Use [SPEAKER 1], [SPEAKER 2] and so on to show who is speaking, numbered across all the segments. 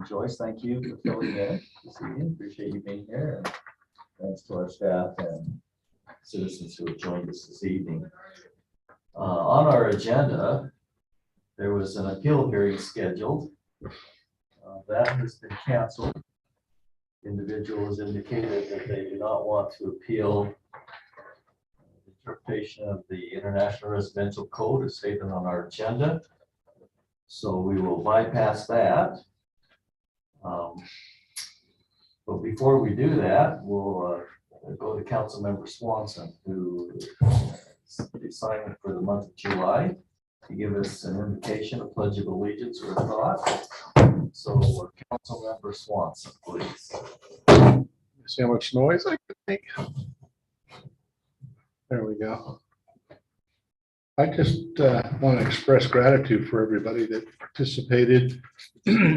[SPEAKER 1] Joyce, thank you for filling in this evening. Appreciate you being here. And thanks to our staff and citizens who have joined us this evening. On our agenda, there was an appeal hearing scheduled. That has been canceled. Individuals indicated that they do not want to appeal the interpretation of the International Residential Code as stated on our agenda. So we will bypass that. But before we do that, we'll go to Councilmember Swanson, who is the assignment for the month of July, to give us an invocation, a pledge of allegiance or a thought. So Councilmember Swanson, please.
[SPEAKER 2] See how much noise I could make. There we go. I just want to express gratitude for everybody that participated,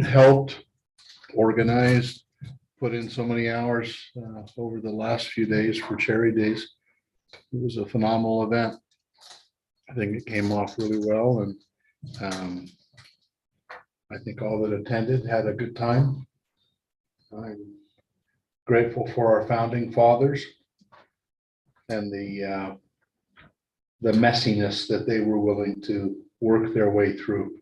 [SPEAKER 2] helped, organized, put in so many hours over the last few days for Cherry Days. It was a phenomenal event. I think it came off really well, and I think all that attended had a good time. I'm grateful for our founding fathers and the messiness that they were willing to work their way through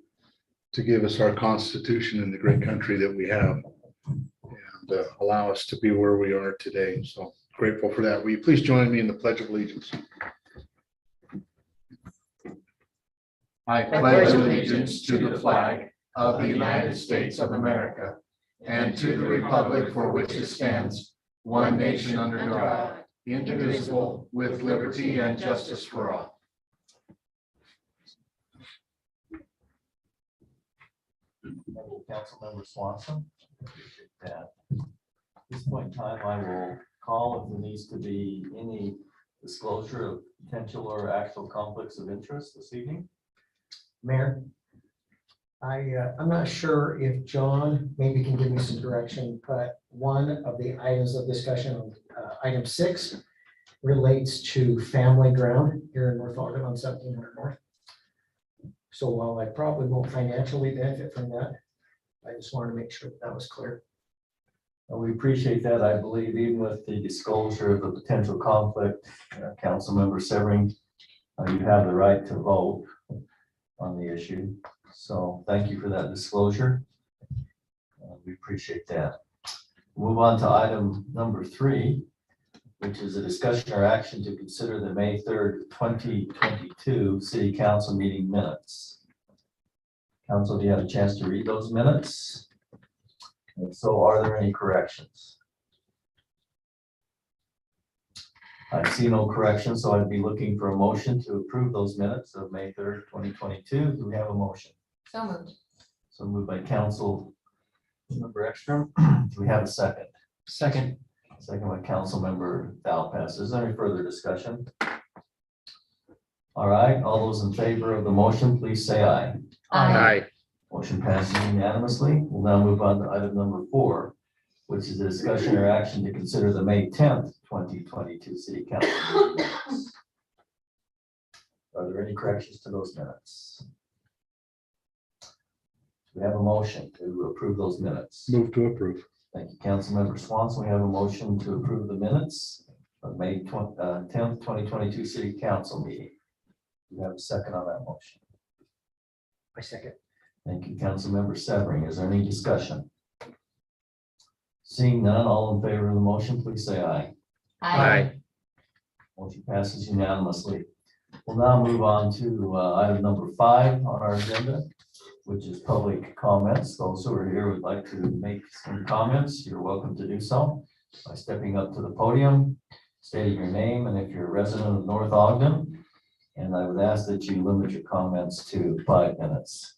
[SPEAKER 2] to give us our Constitution and the great country that we have, and allow us to be where we are today. So grateful for that. Will you please join me in the Pledge of Allegiance?
[SPEAKER 3] I pledge allegiance to the flag of the United States of America and to the republic for which it stands, one nation under God, indivisible, with liberty and justice for all.
[SPEAKER 1] Councilmember Swanson. Appreciate that. At this point in time, I will call if there needs to be any disclosure of potential or actual conflicts of interest this evening.
[SPEAKER 4] Mayor, I'm not sure if John maybe can give me some direction, but one of the items of discussion, item 6, relates to family ground here in North Ogden on 1700 North. So while I probably won't financially benefit from that, I just wanted to make sure that was clear.
[SPEAKER 1] We appreciate that. I believe even with the disclosure of the potential conflict, Councilmember Severing, you have the right to vote on the issue. So thank you for that disclosure. We appreciate that. Move on to item number 3, which is a discussion or action to consider the May 3rd, 2022 City Council meeting minutes. Council, do you have a chance to read those minutes? If so, are there any corrections? I see no corrections, so I'd be looking for a motion to approve those minutes of May 3rd, 2022. Do we have a motion?
[SPEAKER 5] So moved.
[SPEAKER 1] So moved by Councilmember Ekstrom. Do we have a second?
[SPEAKER 4] Second.
[SPEAKER 1] Second by Councilmember Dalpas. Is there any further discussion? All right, all those in favor of the motion, please say aye.
[SPEAKER 5] Aye.
[SPEAKER 1] Motion passes unanimously. We'll now move on to item number 4, which is a discussion or action to consider the May 10th, 2022 City Council meeting minutes. Are there any corrections to those minutes? Do we have a motion to approve those minutes?
[SPEAKER 2] Move to approve.
[SPEAKER 1] Thank you, Councilmember Swanson. We have a motion to approve the minutes of May 10th, 2022 City Council meeting. Do you have a second on that motion?
[SPEAKER 4] I second.
[SPEAKER 1] Thank you, Councilmember Severing. Is there any discussion? Seeing none, all in favor of the motion, please say aye.
[SPEAKER 5] Aye.
[SPEAKER 1] Motion passes unanimously. We'll now move on to item number 5 on our agenda, which is public comments. Those who are here would like to make some comments, you're welcome to do so by stepping up to the podium, stating your name, and if you're a resident of North Ogden. And I would ask that you limit your comments to 5 minutes.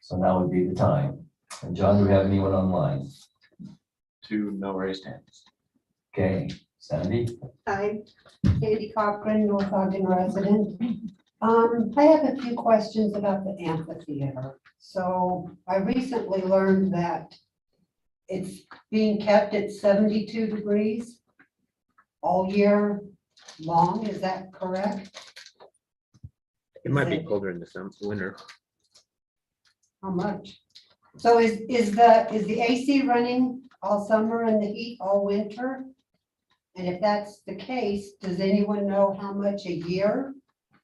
[SPEAKER 1] So now would be the time. And John, do we have anyone online?
[SPEAKER 3] 2 no raised hands.
[SPEAKER 1] Okay, Sandy?
[SPEAKER 6] Hi, Katie Cochran, North Ogden resident. I have a few questions about the amphitheater. So I recently learned that it's being kept at 72 degrees all year long. Is that correct?
[SPEAKER 7] It might be colder in the winter.
[SPEAKER 6] How much? So is the AC running all summer and the heat all winter? And if that's the case, does anyone know how much a year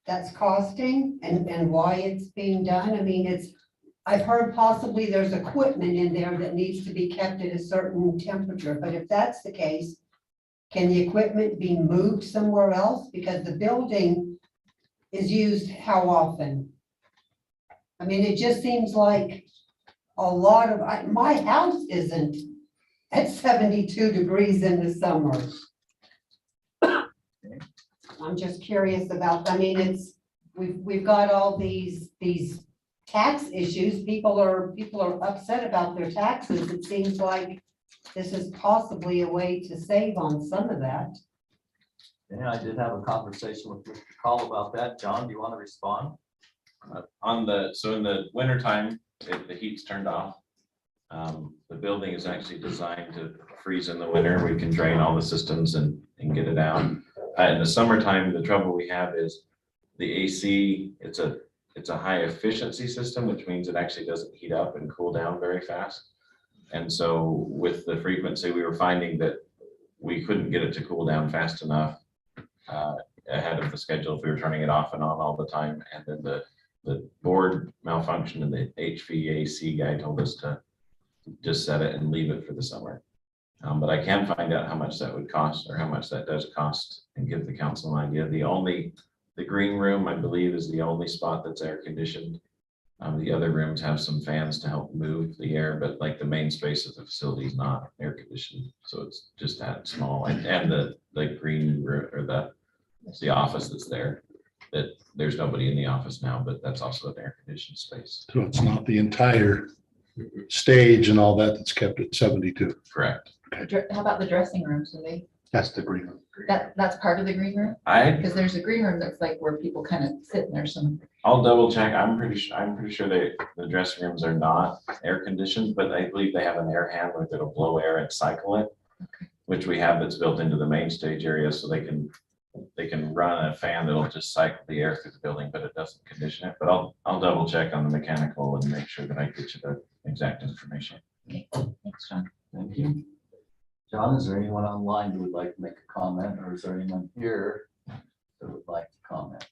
[SPEAKER 6] that's costing and why it's being done? I mean, I've heard possibly there's equipment in there that needs to be kept at a certain temperature, but if that's the case, can the equipment be moved somewhere else? Because the building is used how often? I mean, it just seems like a lot of, my house isn't at 72 degrees in the summer. I'm just curious about, I mean, we've got all these tax issues. People are upset about their taxes. It seems like this is possibly a way to save on some of that.
[SPEAKER 1] Yeah, I did have a conversation with Mr. Call about that. John, do you want to respond?
[SPEAKER 7] So in the wintertime, if the heat's turned off, the building is actually designed to freeze in the winter. We can drain all the systems and get it out. In the summertime, the trouble we have is the AC, it's a high efficiency system, which means it actually doesn't heat up and cool down very fast. And so with the frequency, we were finding that we couldn't get it to cool down fast enough ahead of the schedule if we were turning it off and on all the time. And then the board malfunctioned and the HVAC guy told us to just set it and leave it for the summer. But I can find out how much that would cost or how much that does cost and give the council an idea. The green room, I believe, is the only spot that's air conditioned. The other rooms have some fans to help move the air, but like the main space of the facility is not air conditioned. So it's just that small. And the green room or the office that's there, that there's nobody in the office now, but that's also an air conditioned space.
[SPEAKER 2] So it's not the entire stage and all that that's kept at 72.
[SPEAKER 7] Correct.
[SPEAKER 5] How about the dressing rooms? Do they,
[SPEAKER 2] That's the green room.
[SPEAKER 5] that's part of the green room?
[SPEAKER 7] I
[SPEAKER 5] Because there's a green room that's like where people kind of sit and there's some,
[SPEAKER 7] I'll double check. I'm pretty sure the dressing rooms are not air conditioned, but I believe they have an air handler that'll blow air and cycle it, which we have that's built into the main stage area, so they can run a fan that'll just cycle the air through the building, but it doesn't condition it. But I'll double check on the mechanical and make sure that I get you the exact information.
[SPEAKER 5] okay, thanks, John.
[SPEAKER 1] Thank you. John, is there anyone online who would like to make a comment, or is there anyone here that would like to comment?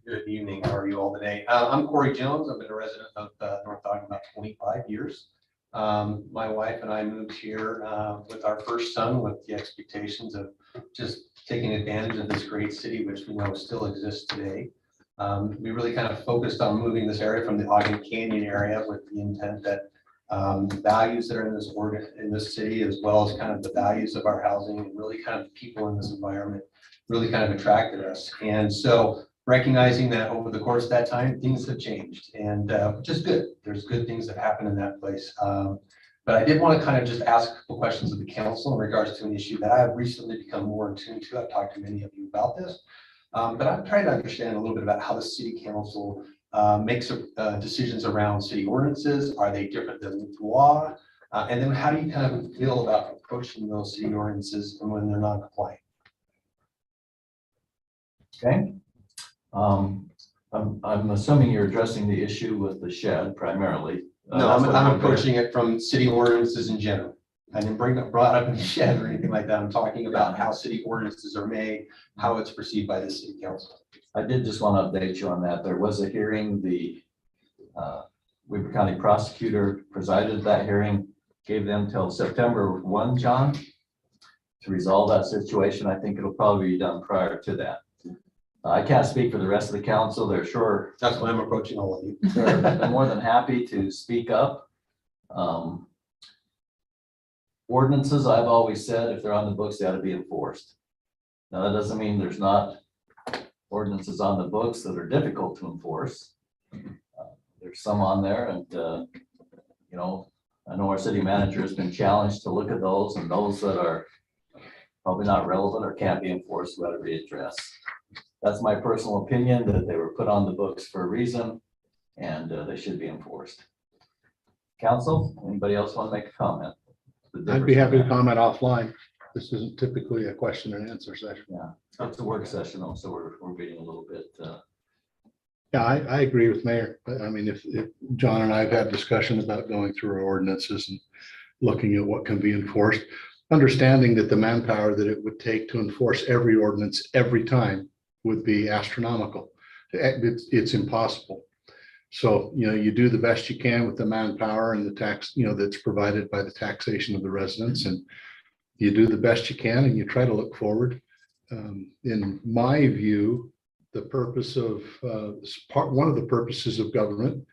[SPEAKER 8] Good evening. How are you all today? I'm Corey Jones. I've been a resident of North Ogden about 25 years. My wife and I moved here with our first son with the expectations of just taking advantage of this great city, which we know still exists today. We really kind of focused on moving this area from the Ogden Canyon area with the intent that the values that are in this city, as well as kind of the values of our housing and really kind of the people in this environment really kind of attracted us. And so recognizing that over the course of that time, things have changed, and which is good. There's good things that happen in that place. But I did want to kind of just ask a couple questions of the council in regards to an issue that I have recently become more in tune to. I've talked to many of you about this, but I'm trying to understand a little bit about how the city council makes decisions around city ordinances. Are they different than law? And then how do you kind of feel about approaching those city ordinances and when they're not compliant?
[SPEAKER 1] Okay. I'm assuming you're addressing the issue with the shed primarily.
[SPEAKER 8] No,
[SPEAKER 1] That's what
[SPEAKER 8] I'm
[SPEAKER 1] we're-
[SPEAKER 8] approaching it from city ordinances in general. I didn't brought up any shed or anything like that. I'm talking about how city ordinances are made, how it's perceived by the city council.
[SPEAKER 1] I did just want to update you on that. There was a hearing, the Weaver County prosecutor presided that hearing, gave them till September 1, John, to resolve that situation. I think it'll probably be done prior to that. I can't speak for the rest of the council. They're sure
[SPEAKER 8] That's why I'm approaching all of you.
[SPEAKER 1] they're more than happy to speak up. Ordinances, I've always said, if they're on the books, they ought to be enforced. Now, that doesn't mean there's not ordinances on the books that are difficult to enforce. There's some on there, and you know, I know our city manager has been challenged to look at those, and those that are probably not relevant or can't be enforced, we ought to readdress. That's my personal opinion, that they were put on the books for a reason, and they should be enforced. Council, anybody else want to make a comment?
[SPEAKER 2] I'd be happy to comment offline. This isn't typically a question and answer session.
[SPEAKER 1] Yeah, it's a work session, though, so we're being a little bit
[SPEAKER 2] Yeah, I agree with Mayor. I mean, if John and I have had discussion about going through our ordinances and looking at what can be enforced, understanding that the manpower that it would take to enforce every ordinance every time would be astronomical. It's impossible. So, you do the best you can with the manpower and the tax, that's provided by the taxation of the residents, and you do the best you can and you try to look forward. In my view, the purpose of, one of the purposes of government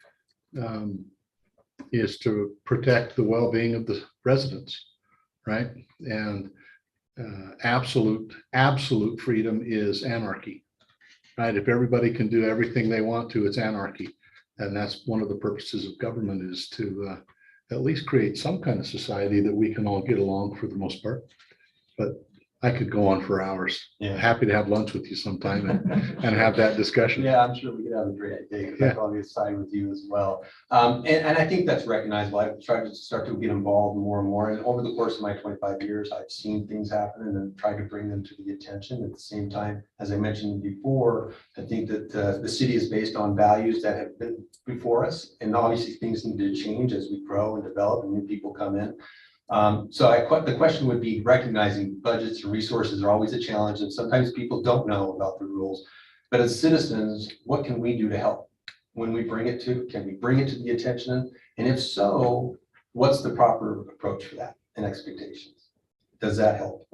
[SPEAKER 2] is to protect the well-being of the residents, right? And absolute freedom is anarchy, right? If everybody can do everything they want to, it's anarchy. And that's one of the purposes of government, is to at least create some kind of society that we can all get along for the most part. But I could go on for hours.
[SPEAKER 8] Yeah.
[SPEAKER 2] Happy to have lunch with you sometime and have that discussion.
[SPEAKER 8] Yeah, I'm sure we could have a great day, because I probably side with you as well. And I think that's recognizable. I've tried to start to get involved more and more. And over the course of my 25 years, I've seen things happen and then tried to bring them to the attention. At the same time, as I mentioned before, I think that the city is based on values that have been before us. And obviously things need to change as we grow and develop and new people come in. The question would be, recognizing budgets and resources are always a challenge, and sometimes people don't know about the rules. But as citizens, what can we do to help? Can we bring it to the attention? And if so, what's the proper approach for that and expectations? Does that help?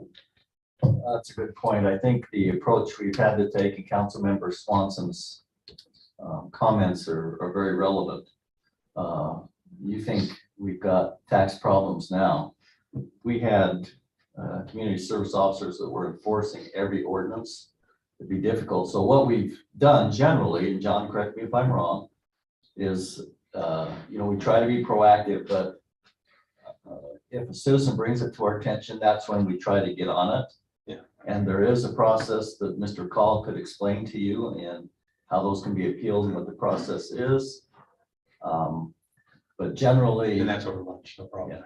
[SPEAKER 1] That's a good point. I think the approach we've had to take, and Councilmember Swanson's comments are very relevant. You think we've got tax problems now. We had community service officers that were enforcing every ordinance. It'd be difficult. So what we've done generally, and John, correct me if I'm wrong, is, we try to be proactive, but if a citizen brings it to our attention, that's when we try to get on it.
[SPEAKER 8] Yeah.
[SPEAKER 1] And there is a process that Mr. Call could explain to you, and how those can be appealed and what the process is. But generally.
[SPEAKER 8] And that's over lunch, no problem.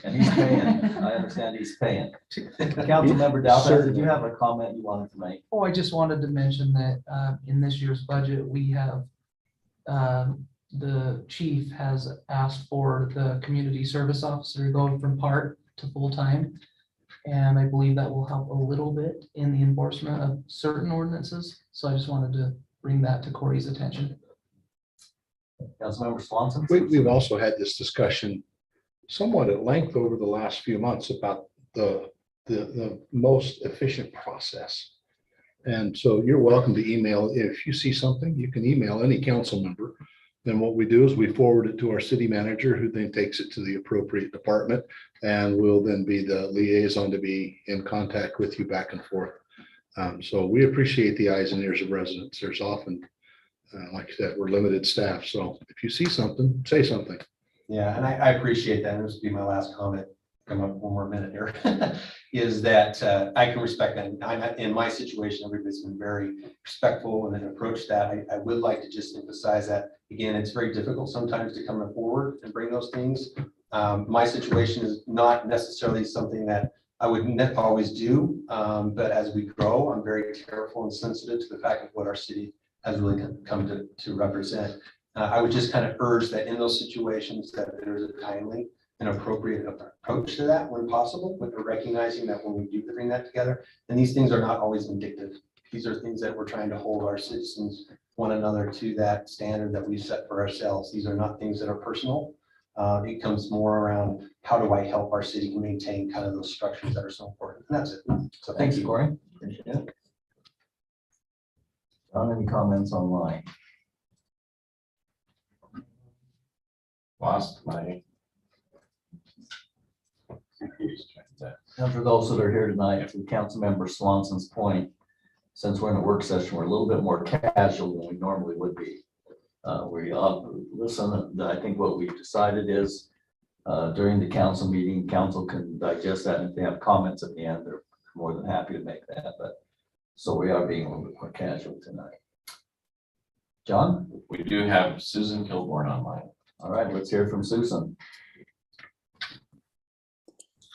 [SPEAKER 1] And he's paying. I understand he's paying. Councilmember Dow, did you have a comment you wanted to make?
[SPEAKER 9] Oh, I just wanted to mention that in this year's budget, we have, the chief has asked for the community service officer to go from part to full-time. And I believe that will help a little bit in the enforcement of certain ordinances. So I just wanted to bring that to Corey's attention.
[SPEAKER 1] Councilmember Swanson?
[SPEAKER 2] We've also had this discussion somewhat at length over the last few months about the most efficient process. And so you're welcome to email. If you see something, you can email any council member. Then what we do is we forward it to our city manager, who then takes it to the appropriate department, and will then be the liaison to be in contact with you back and forth. So we appreciate the eyes and ears of residents. There's often, like I said, we're limited staff. So if you see something, say something.
[SPEAKER 8] Yeah, and I appreciate that. And this will be my last comment. Come up one more minute here. Is that I can respect that. I'm in my situation, everybody's been very respectful and then approach that. I would like to just emphasize that, again, it's very difficult sometimes to come forward and bring those things. My situation is not necessarily something that I would always do, but as we grow, I'm very careful and sensitive to the fact of what our city has really come to represent. I would just kind of urge that in those situations that there's a timely and appropriate approach to that when possible, but recognizing that when we do bring that together, and these things are not always indicative. These are things that we're trying to hold our citizens, one another, to that standard that we set for ourselves. These are not things that are personal. It comes more around, how do I help our city to maintain kind of those structures that are so important? And that's it. So
[SPEAKER 1] Thanks, Corey. Appreciate it. John, any comments online?
[SPEAKER 7] Lost my.
[SPEAKER 1] And for those that are here tonight, to Councilmember Swanson's point, since we're in a work session, we're a little bit more casual than we normally would be. We listen, I think what we've decided is during the council meeting, council can digest that. And if they have comments at the end, they're more than happy to make that. But so we are being a little bit more casual tonight. John?
[SPEAKER 7] We do have Susan Kilborn online.
[SPEAKER 1] All right, let's hear from Susan.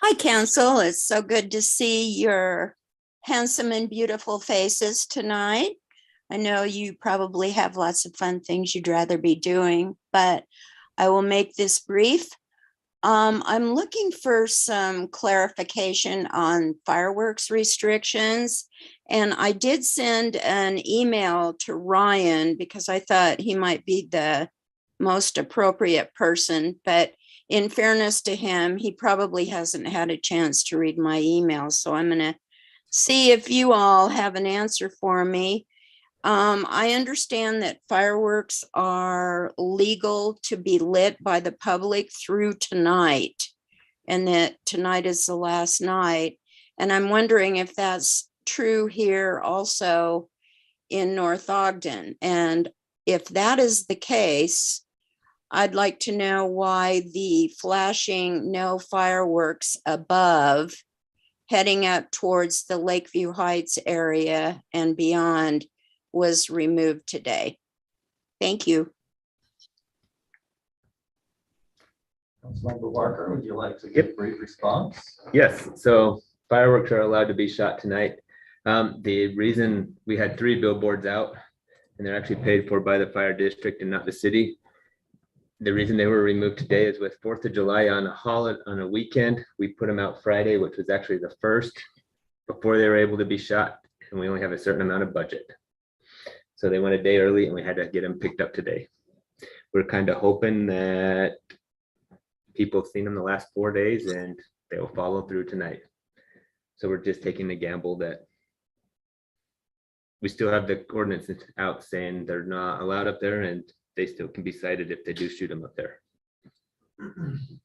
[SPEAKER 10] Hi, Council. It's so good to see your handsome and beautiful faces tonight. I know you probably have lots of fun things you'd rather be doing, but I will make this brief. I'm looking for some clarification on fireworks restrictions. And I did send an email to Ryan because I thought he might be the most appropriate person, but in fairness to him, he probably hasn't had a chance to read my email. So I'm gonna see if you all have an answer for me. I understand that fireworks are legal to be lit by the public through tonight, and that tonight is the last night. And I'm wondering if that's true here also in North Ogden. And if that is the case, I'd like to know why the flashing no fireworks above heading up towards the Lakeview Heights area and beyond was removed today. Thank you.
[SPEAKER 1] Councilmember Walker, would you like to give a brief response?
[SPEAKER 11] Yes, so fireworks are allowed to be shot tonight. The reason we had 3 billboards out, and they're actually paid for by the fire district and not the city. The reason they were removed today is with 4th of July on a holiday, on a weekend, we put them out Friday, which was actually the first before they were able to be shot, and we only have a certain amount of budget. So they went a day early and we had to get them picked up today. We're kind of hoping that people have seen them the last 4 days and they will follow through tonight. So we're just taking the gamble that we still have the ordinance out saying they're not allowed up there and they still can be cited if they do shoot them up there.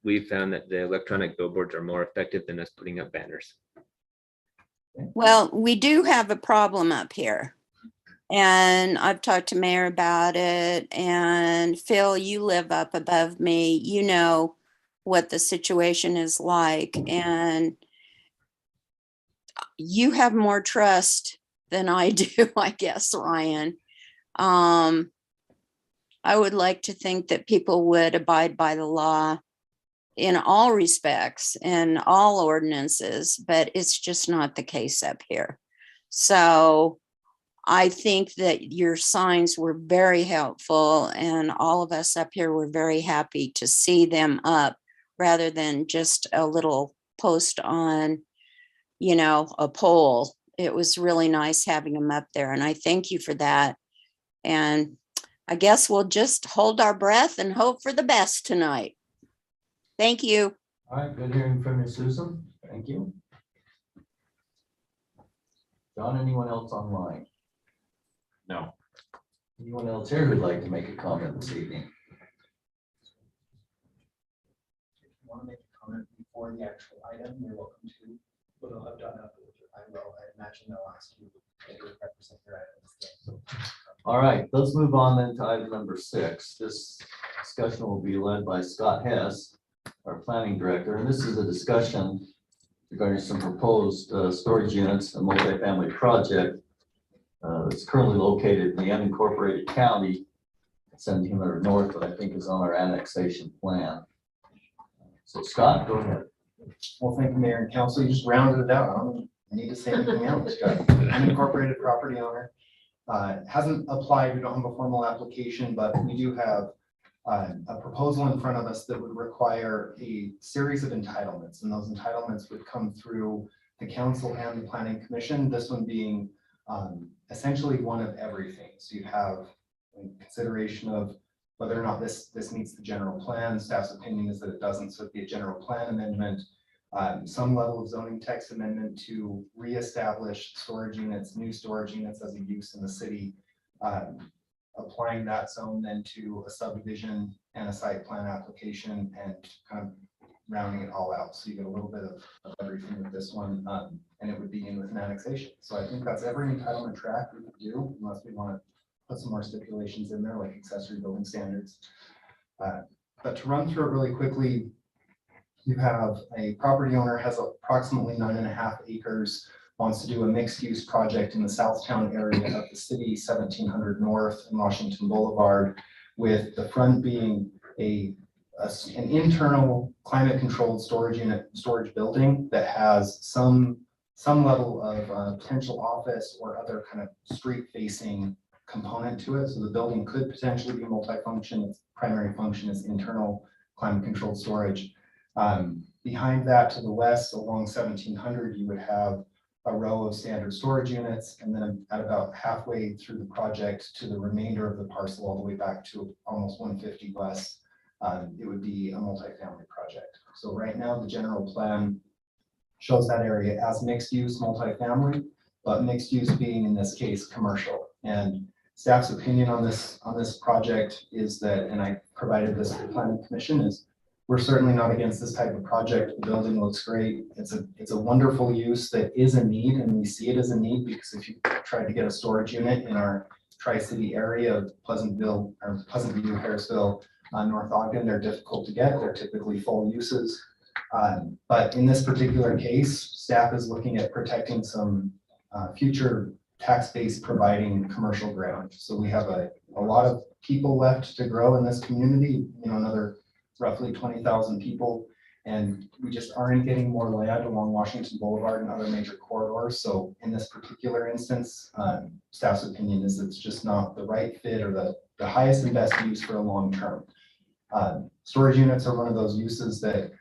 [SPEAKER 11] We found that the electronic billboards are more effective than us putting up banners.
[SPEAKER 10] Well, we do have a problem up here. And I've talked to Mayor about it. And Phil, you live up above me. You know what the situation is like. And you have more trust than I do, I guess, Ryan. I would like to think that people would abide by the law in all respects and all ordinances, but it's just not the case up here. So I think that your signs were very helpful and all of us up here were very happy to see them up rather than just a little post on, you know, a pole. It was really nice having them up there and I thank you for that. And I guess we'll just hold our breath and hope for the best tonight. Thank you.
[SPEAKER 1] All right, good hearing from you, Susan. Thank you. John, anyone else online?
[SPEAKER 7] No.
[SPEAKER 1] Anyone else here who'd like to make a comment this evening?
[SPEAKER 12] If you want to make a comment before the actual item, you're welcome to. But I'll have done after. I will. I imagine they'll ask you to represent your items.
[SPEAKER 1] All right, let's move on then to item number 6. This discussion will be led by Scott Hess, our planning director, and this is a discussion regarding some proposed storage units, a multifamily project that's currently located in the unincorporated county, 1700 North, but I think is on our annexation plan. So Scott, go ahead.
[SPEAKER 12] Well, thank you, Mayor and Council. You just rounded it out. I don't need to say anything else. Got an unincorporated property owner. Hasn't applied. We don't have a formal application, but we do have a proposal in front of us that would require a series of entitlements, and those entitlements would come through the council and the planning commission. This one being essentially one of everything. So you have consideration of whether or not this meets the general plan. Staff's opinion is that it doesn't, so it'd be a general plan amendment, some level of zoning text amendment to reestablish storage units, new storage units as a use in the city, applying that zone then to a subdivision and a site plan application and kind of rounding it all out. So you get a little bit of everything with this one, and it would be in with an annexation. So I think that's every entitlement track we could do, unless we want to put some more stipulations in there, like accessory building standards. But to run through it really quickly, you have a property owner has approximately 9.5 acres, wants to do a mixed-use project in the Southtown area of the city, 1700 North and Washington Boulevard, with the front being an internal climate-controlled storage building that has some level of potential office or other kind of street-facing component to it. So the building could potentially be multifunction. Its primary function is internal climate controlled storage. Behind that to the west along 1700, you would have a row of standard storage units. And then at about halfway through the project to the remainder of the parcel, all the way back to almost 150 west, it would be a multifamily project. So right now, the general plan shows that area as mixed use multifamily, but mixed use being in this case, commercial. And staff's opinion on this project is that, and I provided this to the planning commission, is we're certainly not against this type of project. The building looks great. It's a wonderful use that is a need, and we see it as a need because if you try to get a storage unit in our Tri-City area of Pleasantville, or Pleasant View, Harrisville, North Ogden, they're difficult to get. They're typically full uses. But in this particular case, staff is looking at protecting some future tax base providing commercial ground. So we have a lot of people left to grow in this community, another roughly 20,000 people. And we just aren't getting more land along Washington Boulevard and other major corridors. So in this particular instance, staff's opinion is it's just not the right fit or the highest and best use for a long term. Storage units are one of those uses that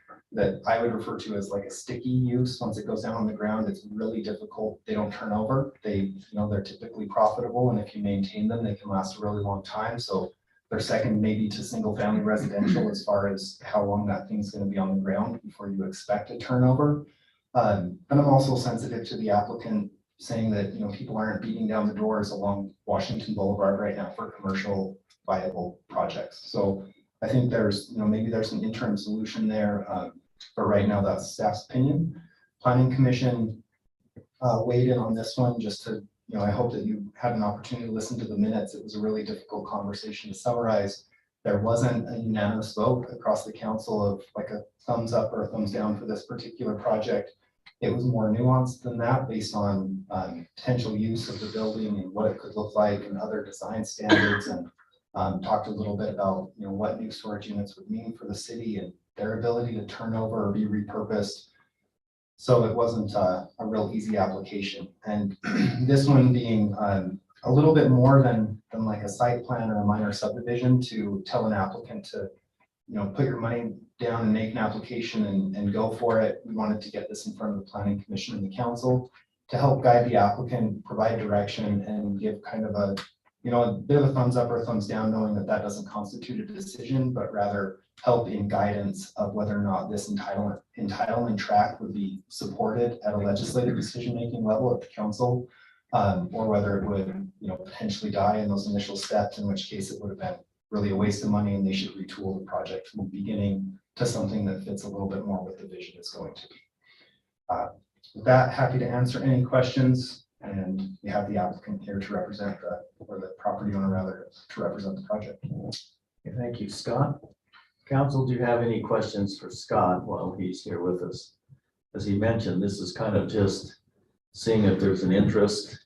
[SPEAKER 12] I would refer to as like a sticky use. Once it goes down on the ground, it's really difficult. They don't turn over. They're typically profitable. And if you maintain them, they can last a really long time. So they're second maybe to single family residential as far as how long that thing's going to be on the ground before you expect a turnover. And I'm also sensitive to the applicant saying that, people aren't beating down the doors along Washington Boulevard right now for commercial viable projects. So I think there's, maybe there's an interim solution there. But right now that's staff's opinion. Planning Commission weighed in on this one just to, I hope that you had an opportunity to listen to the minutes. It was a really difficult conversation to summarize. There wasn't a unanimous vote across the council of like a thumbs up or a thumbs down for this particular project. It was more nuanced than that based on potential use of the building and what it could look like and other design standards, and talked a little bit about what new storage units would mean for the city and their ability to turn over or be repurposed. So it wasn't a real easy application. And this one being a little bit more than like a site plan or a minor subdivision to tell an applicant to, put your money down and make an application and go for it. We wanted to get this in front of the Planning Commission and the council to help guide the applicant, provide direction, and give kind of a bit of a thumbs up or thumbs down, knowing that doesn't constitute a decision, but rather help in guidance of whether or not this entitlement track would be supported at a legislative decision-making level at the council, or whether it would, potentially die in those initial steps, in which case it would have been really a waste of money and they should retool the project from the beginning to something that fits a little bit more what the vision is going to be. With that, happy to answer any questions. And we have the applicant here to represent or the property owner rather, to represent the project.
[SPEAKER 1] Okay, thank you, Scott. Council, do you have any questions for Scott while he's here with us? As he mentioned, this is kind of just seeing if there's an interest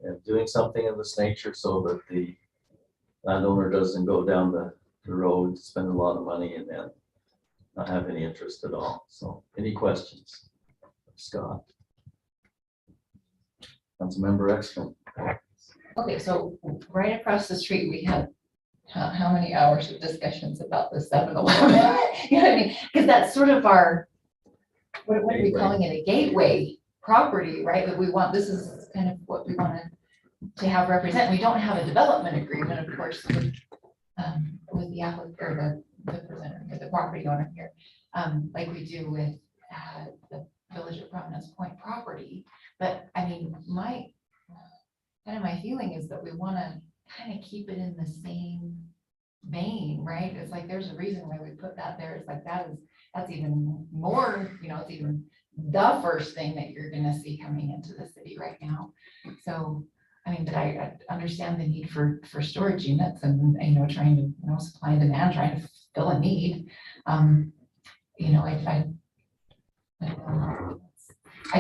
[SPEAKER 1] in doing something of this nature so that the landowner doesn't go down the road, spend a lot of money and then not have any interest at all. So any questions? Scott? Councilmember Ekstrom.
[SPEAKER 5] Okay, so right across the street, we had how many hours of discussions about the 7-Eleven? You know what I mean? Because that's sort of our, what are we calling it? A gateway property, right? That we want, this is kind of what we want to have represent. We don't have a development agreement, of course, with the applicant or the presenter or the property owner here, like we do with the Village of Providence Point property. But I mean, my feeling is that we want to kind of keep it in the same vein, right? It's like there's a reason why we put that there. It's like that's even more, it's even the first thing that you're going to see coming into the city right now. So I mean, but I understand the need for storage units and trying to supply and demand, trying to fill a need. I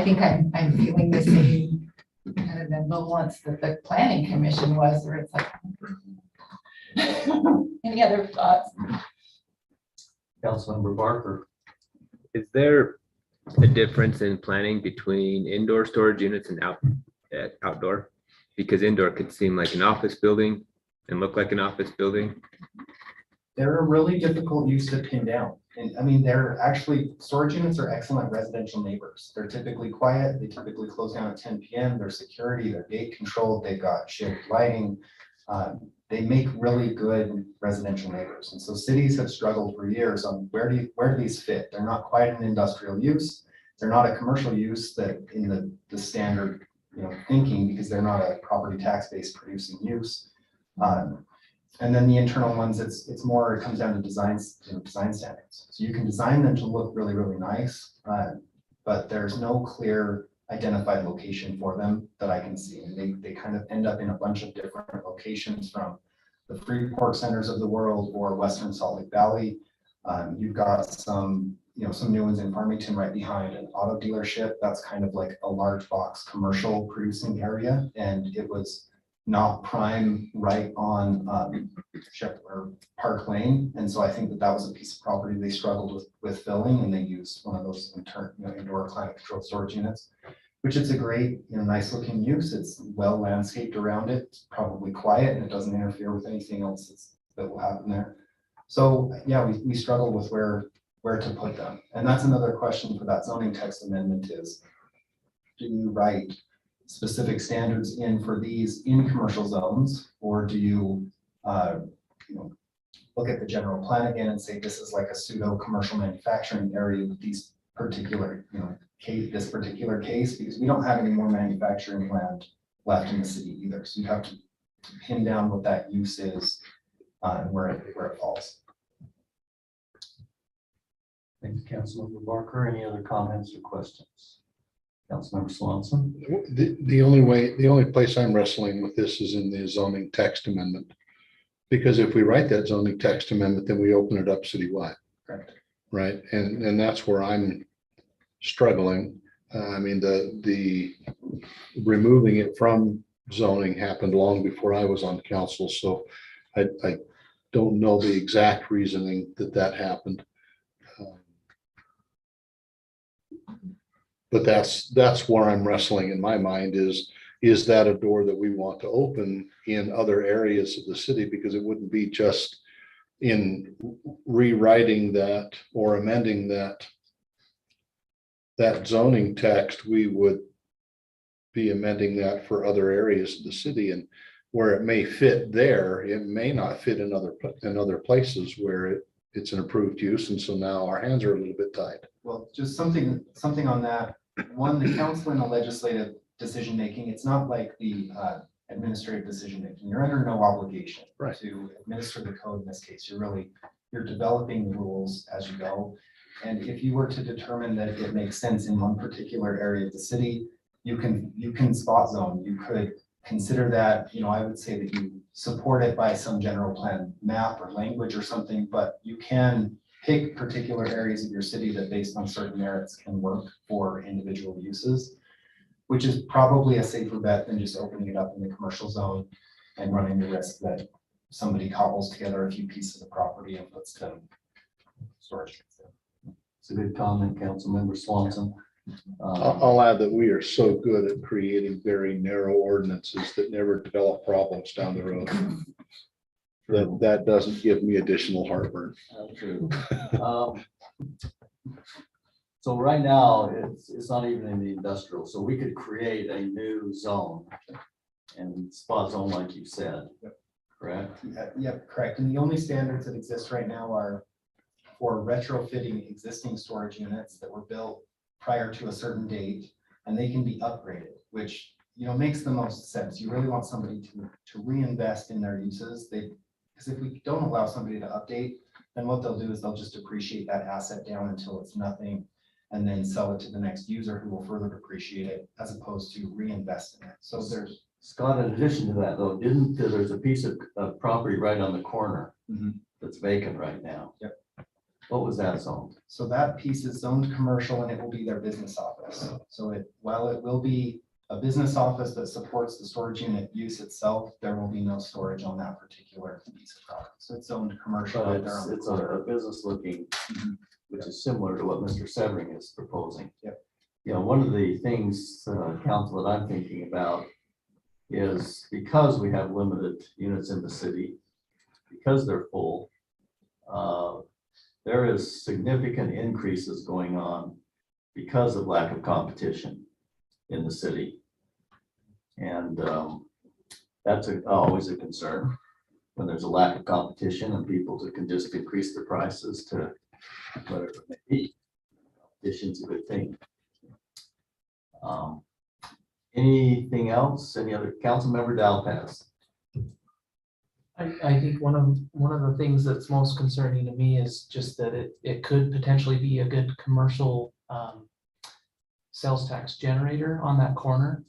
[SPEAKER 5] think I'm feeling the same kind of ambivalence that the Planning Commission was, where it's like, any other thoughts?
[SPEAKER 1] Councilmember Barker.
[SPEAKER 11] Is there a difference in planning between indoor storage units and outdoor? Because indoor could seem like an office building and look like an office building.
[SPEAKER 12] They're a really difficult use to pin down. And I mean, they're actually, storage units are excellent residential neighbors. They're typically quiet. They typically close down at 10 PM. Their security, they're gate controlled. They've got shared lighting. They make really good residential neighbors. And so cities have struggled for years on where do these fit? They're not quite an industrial use. They're not a commercial use that in the standard, thinking, because they're not a property tax based producing use. And then the internal ones, it's more, it comes down to designs, design standards. So you can design them to look really, really nice, but there's no clear identified location for them that I can see. And they kind of end up in a bunch of different locations, from the Freeport centers of the world or Western Salt Lake Valley. You've got some new ones in Farmington right behind an auto dealership. That's kind of like a large box commercial producing area. And it was not prime right on Park Lane. And so I think that was a piece of property they struggled with filling, and they used one of those indoor climate controlled storage units, which is a great, nice looking use. It's well landscaped around it. It's probably quiet and it doesn't interfere with anything else that will happen there. So yeah, we struggle with where to put them. And that's another question for that zoning text amendment is, do you write specific standards in for these in commercial zones, or do you, look at the general plan again and say this is like a pseudo commercial manufacturing area with these particular, this particular case, because we don't have any more manufacturing land left in the city either. So you have to pin down what that use is and where it falls.
[SPEAKER 1] Thank you, Councilmember Barker. Any other comments or questions? Councilmember Swanson?
[SPEAKER 2] The only place I'm wrestling with this is in the zoning text amendment. Because if we write that zoning text amendment, then we open it up citywide.
[SPEAKER 12] Correct.
[SPEAKER 2] Right, and that's where I'm struggling. I mean, the removing it from zoning happened long before I was on council, so I don't know the exact reasoning that happened. But that's where I'm wrestling in my mind is that a door that we want to open in other areas of the city? Because it wouldn't be just in rewriting that or amending that zoning text, we would be amending that for other areas of the city, and where it may fit there, it may not fit in other places where it's an approved use. And so now our hands are a little bit tied.
[SPEAKER 12] Well, just something on that. One, the council and the legislative decision-making, it's not like the administrative decision-making. You're under no obligation to administer the code in this case. You're developing the rules as you go. And if you were to determine that it makes sense in one particular area of the city, you can spot zone. You could consider that, I would say that you support it by some general plan map or language or something, but you can pick particular areas of your city that based on certain merits can work for individual uses, which is probably a safer bet than just opening it up in the commercial zone and running the risk that somebody cobbles together a few pieces of property and puts them storage.
[SPEAKER 1] It's a good comment, Councilmember Swanson.
[SPEAKER 2] I'll add that we are so good at creating very narrow ordinances that never develop problems down the road. That doesn't give me additional heartburn.
[SPEAKER 1] True. So right now, it's not even in the industrial, so we could create a new zone and spot zone like you said, correct?
[SPEAKER 12] Yep, correct. And the only standards that exist right now are for retrofitting existing storage units that were built prior to a certain date, and they can be upgraded, which makes the most sense. You really want somebody to reinvest in their uses. Because if we don't allow somebody to update, then what they'll do is they'll just depreciate that asset down until it's nothing, and then sell it to the next user who will further depreciate it, as opposed to reinvest in it. So there's
[SPEAKER 1] Scott, in addition to that though, there's a piece of property right on the corner that's vacant right now?
[SPEAKER 12] Yep.
[SPEAKER 1] What was that zone?
[SPEAKER 12] So that piece is zoned commercial and it will be their business office. So while it will be a business office that supports the storage unit use itself, there will be no storage on that particular piece of property. So it's zoned commercial.
[SPEAKER 1] But it's a business looking, which is similar to what Mr. Severing is proposing.
[SPEAKER 12] Yep.
[SPEAKER 1] One of the things, council, that I'm thinking about is because we have limited units in the city, because they're full, there is significant increases going on because of lack of competition in the city. And that's always a concern when there's a lack of competition and people can just increase their prices to whatever it may be. Competition's a good thing. Anything else? Any other council member? Dalpas?
[SPEAKER 9] I think one of the things that's most concerning to me is just that it could potentially be a good commercial sales tax generator on that corner.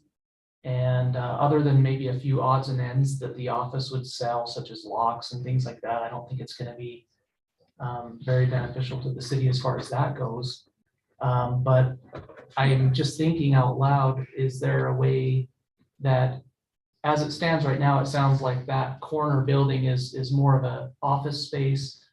[SPEAKER 9] And other than maybe a few odds and ends that the office would sell, such as locks and things like that, I don't think it's gonna be very beneficial to the city as far as that goes. But I'm just thinking out loud, is there a way that, as it stands right now, it sounds like that corner building is more of a office space,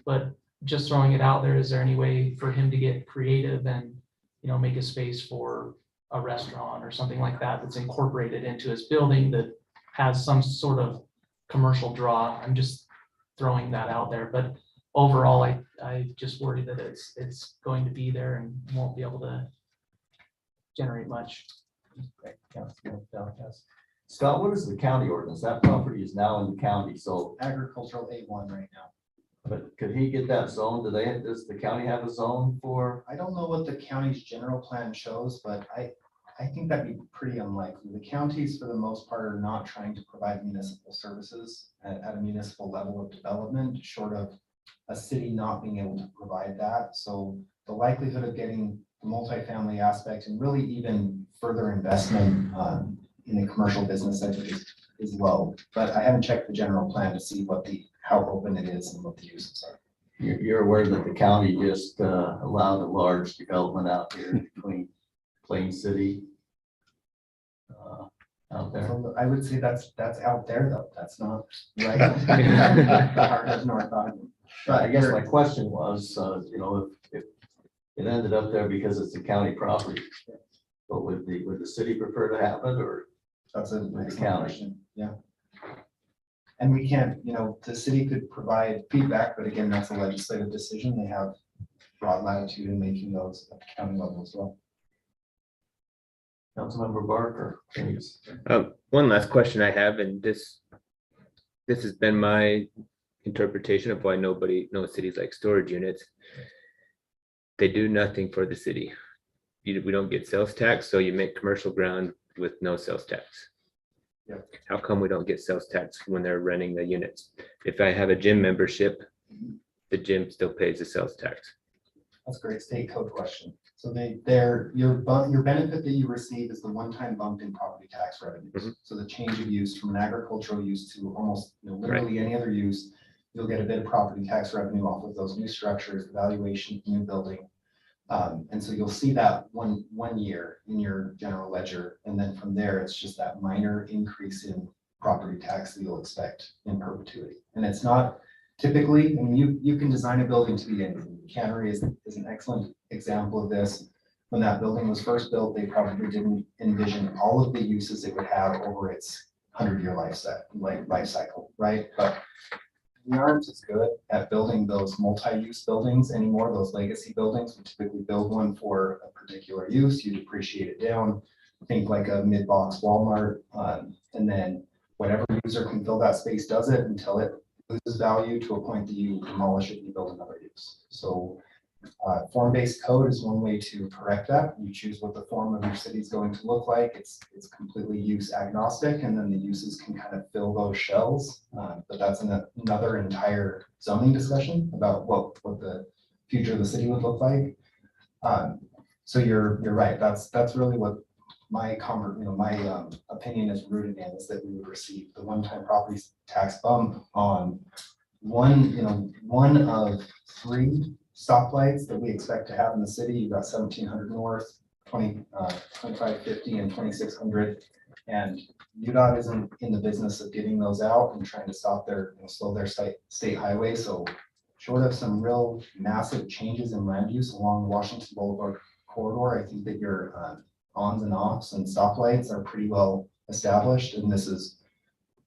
[SPEAKER 9] but just throwing it out there, is there any way for him to get creative and, you know, make a space for a restaurant or something like that that's incorporated into his building that has some sort of commercial draw? I'm just throwing that out there, but overall, I just worry that it's going to be there and won't be able to generate much.
[SPEAKER 1] Councilman Dalpas. Scott, what is the county ordinance? That property is now in the county, so,
[SPEAKER 12] Agricultural A1 right now.
[SPEAKER 1] but could he get that zone? Does the county have a zone for?
[SPEAKER 12] I don't know what the county's general plan shows, but I think that'd be pretty unlikely. The counties, for the most part, are not trying to provide municipal services at a municipal level of development, short of a city not being able to provide that. So the likelihood of getting the multifamily aspect and really even further investment in the commercial business, I think is low. But I haven't checked the general plan to see how open it is and what the uses are.
[SPEAKER 1] You're aware that the county just allowed a large development out here between Plain City out there.
[SPEAKER 12] So I would say that's out there though. That's not right. Heart of North Ogden.
[SPEAKER 1] But I guess my question was, if it ended up there because it's a county property, but would the city prefer to have it, or?
[SPEAKER 12] That's an
[SPEAKER 1] With the
[SPEAKER 12] excellent
[SPEAKER 1] county.
[SPEAKER 12] question. Yeah. And we can't, the city could provide feedback, but again, that's a legislative decision. They have broad latitude in making those at the county level as well.
[SPEAKER 1] Councilmember Barker, please.
[SPEAKER 11] One last question I have, and this has been my interpretation of why no cities like storage units. They do nothing for the city. We don't get sales tax, so you make commercial ground with no sales tax.
[SPEAKER 12] Yeah.
[SPEAKER 11] How come we don't get sales tax when they're renting the units? If I have a gym membership, the gym still pays the sales tax.
[SPEAKER 12] That's a great state code question. So your benefit that you receive is the one-time bump in property tax revenues.
[SPEAKER 11] Mhm.
[SPEAKER 12] So the change of use from an agricultural use to almost literally any other use, you'll get a bit of property tax revenue off of those new structures, the valuation of the new building. And so you'll see that one year in your general ledger, and then from there, it's just that minor increase in property tax that you'll expect in perpetuity. And it's not typically, you can design a building to be anything. Cannery is an excellent example of this. When that building was first built, they probably didn't envision all of the uses it would have over its 100-year life cycle, right? But we aren't as good at building those multi-use buildings anymore, those legacy buildings. We typically build one for a particular use, you depreciate it down, think like a mid-box Walmart, and then whatever user can fill that space does it until it loses value to a point that you demolish it and you build another use. So form-based code is one way to correct that. You choose what the form of your city is going to look like. It's completely use agnostic, and then the uses can kind of fill those shells. But that's another entire zoning discussion about what the future of the city would look like. So you're right. That's really what my opinion is rooted in, is that we would receive the one-time property tax bump on one of 3 stoplights that we expect to have in the city. You've got 1700 North, 2550 and 2600. And UDOT isn't in the business of giving those out and trying to slow their state highway. So short of some real massive changes in land use along the Washington Boulevard corridor, I think that your ons and offs and stoplights are pretty well established, and this is,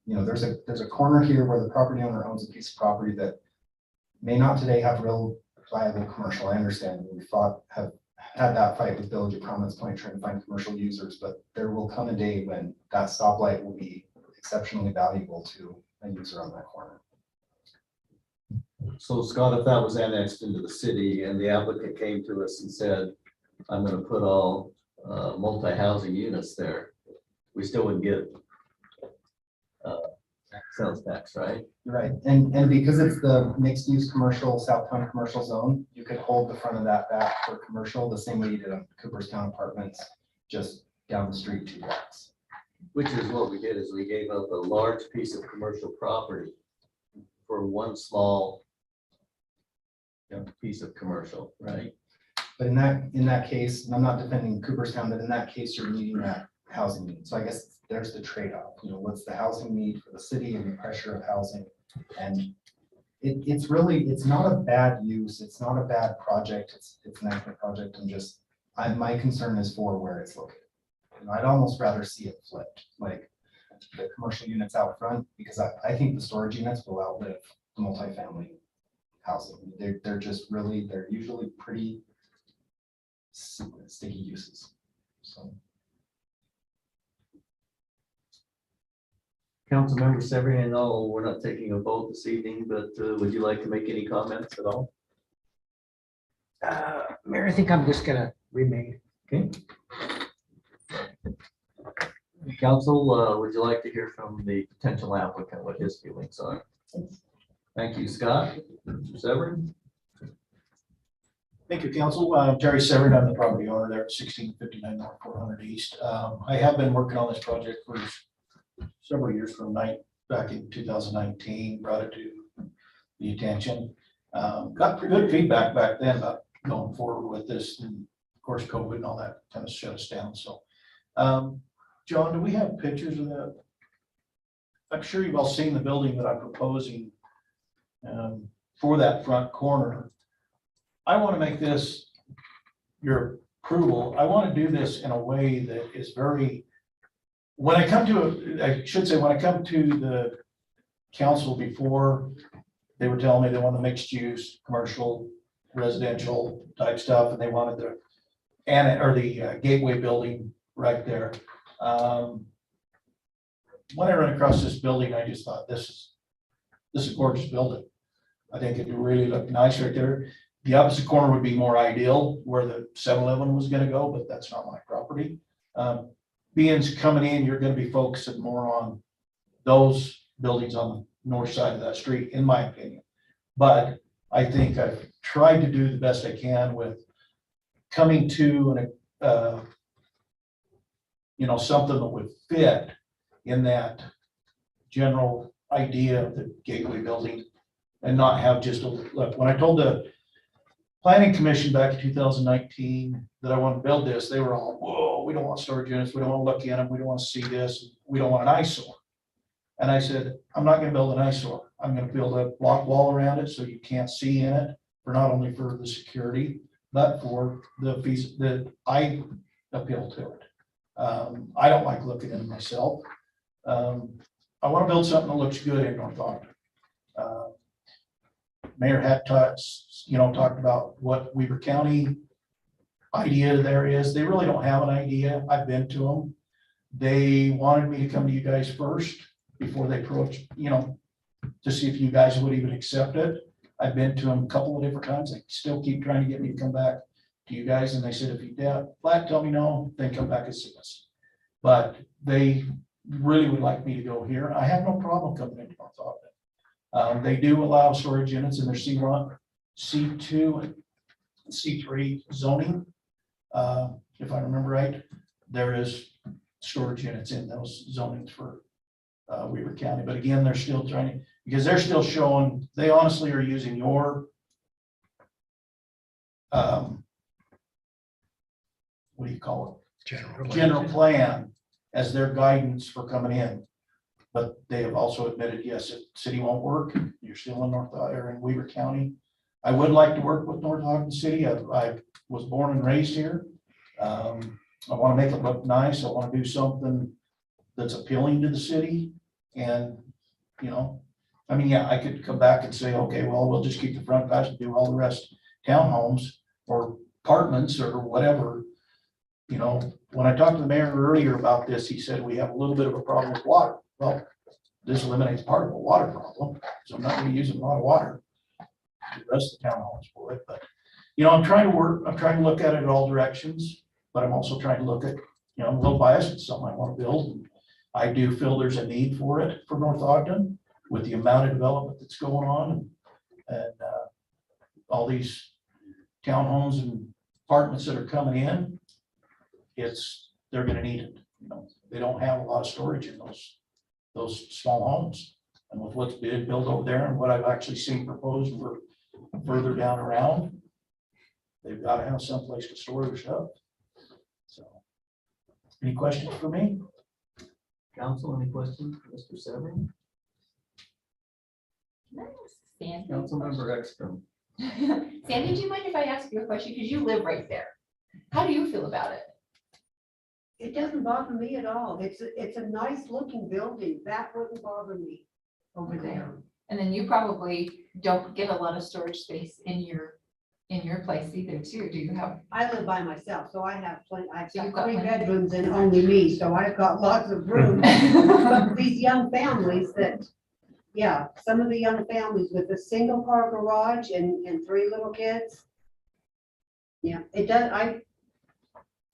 [SPEAKER 12] there's a corner here where the property owner owns a piece of property that may not today have real viable commercial. I understand, we have had that fight with Village of Commerce Point trying to find commercial users, but there will come a day when that stoplight will be exceptionally valuable to a user on that corner.
[SPEAKER 1] So Scott, if that was annexed into the city and the applicant came to us and said, I'm gonna put all multi-housing units there, we still wouldn't get sales tax, right?
[SPEAKER 12] Right, and because it's the mixed-use commercial, Southtown commercial zone, you could hold the front of that back for commercial the same way you did on Cooperstown Apartments, just down the street 2 blocks.
[SPEAKER 1] Which is what we did, is we gave up a large piece of commercial property for one small piece of commercial, right?
[SPEAKER 12] But in that case, and I'm not defending Cooperstown, but in that case, you're meeting that housing need. So I guess there's the trade-off, what's the housing need for the city and the pressure of housing? And it's not a bad use, it's not a bad project, it's an excellent project. My concern is for where it's located. I'd almost rather see it flipped, like the commercial units out front, because I think the storage units will outlive the multifamily housing. They're usually pretty sticky uses, so.
[SPEAKER 1] Councilmember Severin, I know we're not taking a vote this evening, but would you like to make any comments at all?
[SPEAKER 4] Mayor, I think I'm just gonna remain.
[SPEAKER 1] Okay. Council, would you like to hear from the potential applicant what his feelings are? Thank you, Scott. Mr. Severin?
[SPEAKER 13] Thank you, council. Jerry Severin, I'm the property owner there at 1659 North 400 East. I have been working on this project for several years back in 2019, brought it to the attention. Got pretty good feedback back then about going forward with this, and of course, COVID and all that kind of shut us down. So, John, do we have pictures of that? I'm sure you've all seen the building that I'm proposing for that front corner. I want to make this your approval. I want to do this in a way that is very, when I come to the council before, they were telling me they want the mixed use, commercial, residential type stuff, and they wanted the gateway building right there. When I ran across this building, I just thought this is a gorgeous building. I think it really looked nice right there. The opposite corner would be more ideal where the 7-Eleven was gonna go, but that's not my property. Being's coming in, you're gonna be focusing more on those buildings on the north side of that street, in my opinion. But I think I've tried to do the best I can with coming to something that would fit in that general idea of the gateway building and not have just look, when I told the planning commission back in 2019 that I want to build this, they were all, whoa, we don't want storage units. We don't want to look in them. We don't want to see this. We don't want an eyesore. And I said, I'm not going to build an eyesore. I'm going to build a block wall around it so you can't see in it, for not only for the security, but for the fees that I appeal to it. I don't like looking at it myself. I want to build something that looks good in North Ogden. Mayor had talked about what Weber County idea there is. They really don't have an idea. I've been to them. They wanted me to come to you guys first before they approached, to see if you guys would even accept it. I've been to them a couple of different times. They still keep trying to get me to come back to you guys. And they said, if you flat tell me no, then come back and see us. But they really would like me to go here. I have no problem coming into North Ogden. They do allow storage units in their C1, C2, and C3 zoning. If I remember right, there is storage units in those zonings for Weber County. But again, they're still trying, because they're still showing, they honestly are using your what do you call it? General plan as their guidance for coming in. But they have also admitted, yes, if city won't work, you're still in in Weber County. I would like to work with North Ogden City. I was born and raised here. I want to make it look nice. I want to do something that's appealing to the city. And, I mean, yeah, I could come back and say, okay, well, we'll just keep the front patch and do all the rest townhomes or apartments or whatever. When I talked to the mayor earlier about this, he said we have a little bit of a problem with water. Well, this eliminates part of the water problem, so I'm not gonna use a lot of water. The rest of the townhomes for it, but, I'm trying to look at it in all directions, but I'm also trying to look at, I'm a little biased, it's something I wanna build. I do feel there's a need for it for North Ogden with the amount of development that's going on and all these townhomes and apartments that are coming in. They're gonna need it. They don't have a lot of storage in those small homes. And with what's being built over there and what I've actually seen proposed for further down around, they've got to have someplace to store their stuff. So, any questions for me?
[SPEAKER 9] Council, any questions for Mr. Severing?
[SPEAKER 5] Sandy?
[SPEAKER 1] Councilmember Ekstrom.
[SPEAKER 5] Sandy, do you mind if I ask you a question? Because you live right there. How do you feel about it?
[SPEAKER 6] It doesn't bother me at all. It's a nice looking building. That wouldn't bother me over
[SPEAKER 5] Okay.
[SPEAKER 6] there.
[SPEAKER 5] And then you probably don't get a lot of storage space in your place either too. Do you have?
[SPEAKER 6] I live by myself, so I have plenty, I've
[SPEAKER 5] So you've
[SPEAKER 6] got
[SPEAKER 5] got
[SPEAKER 6] 3
[SPEAKER 5] plenty.
[SPEAKER 6] bedrooms and only me, so I've got lots of room. But these young families that, yeah, some of the young families with a single car garage and 3 little kids. Yeah, it does,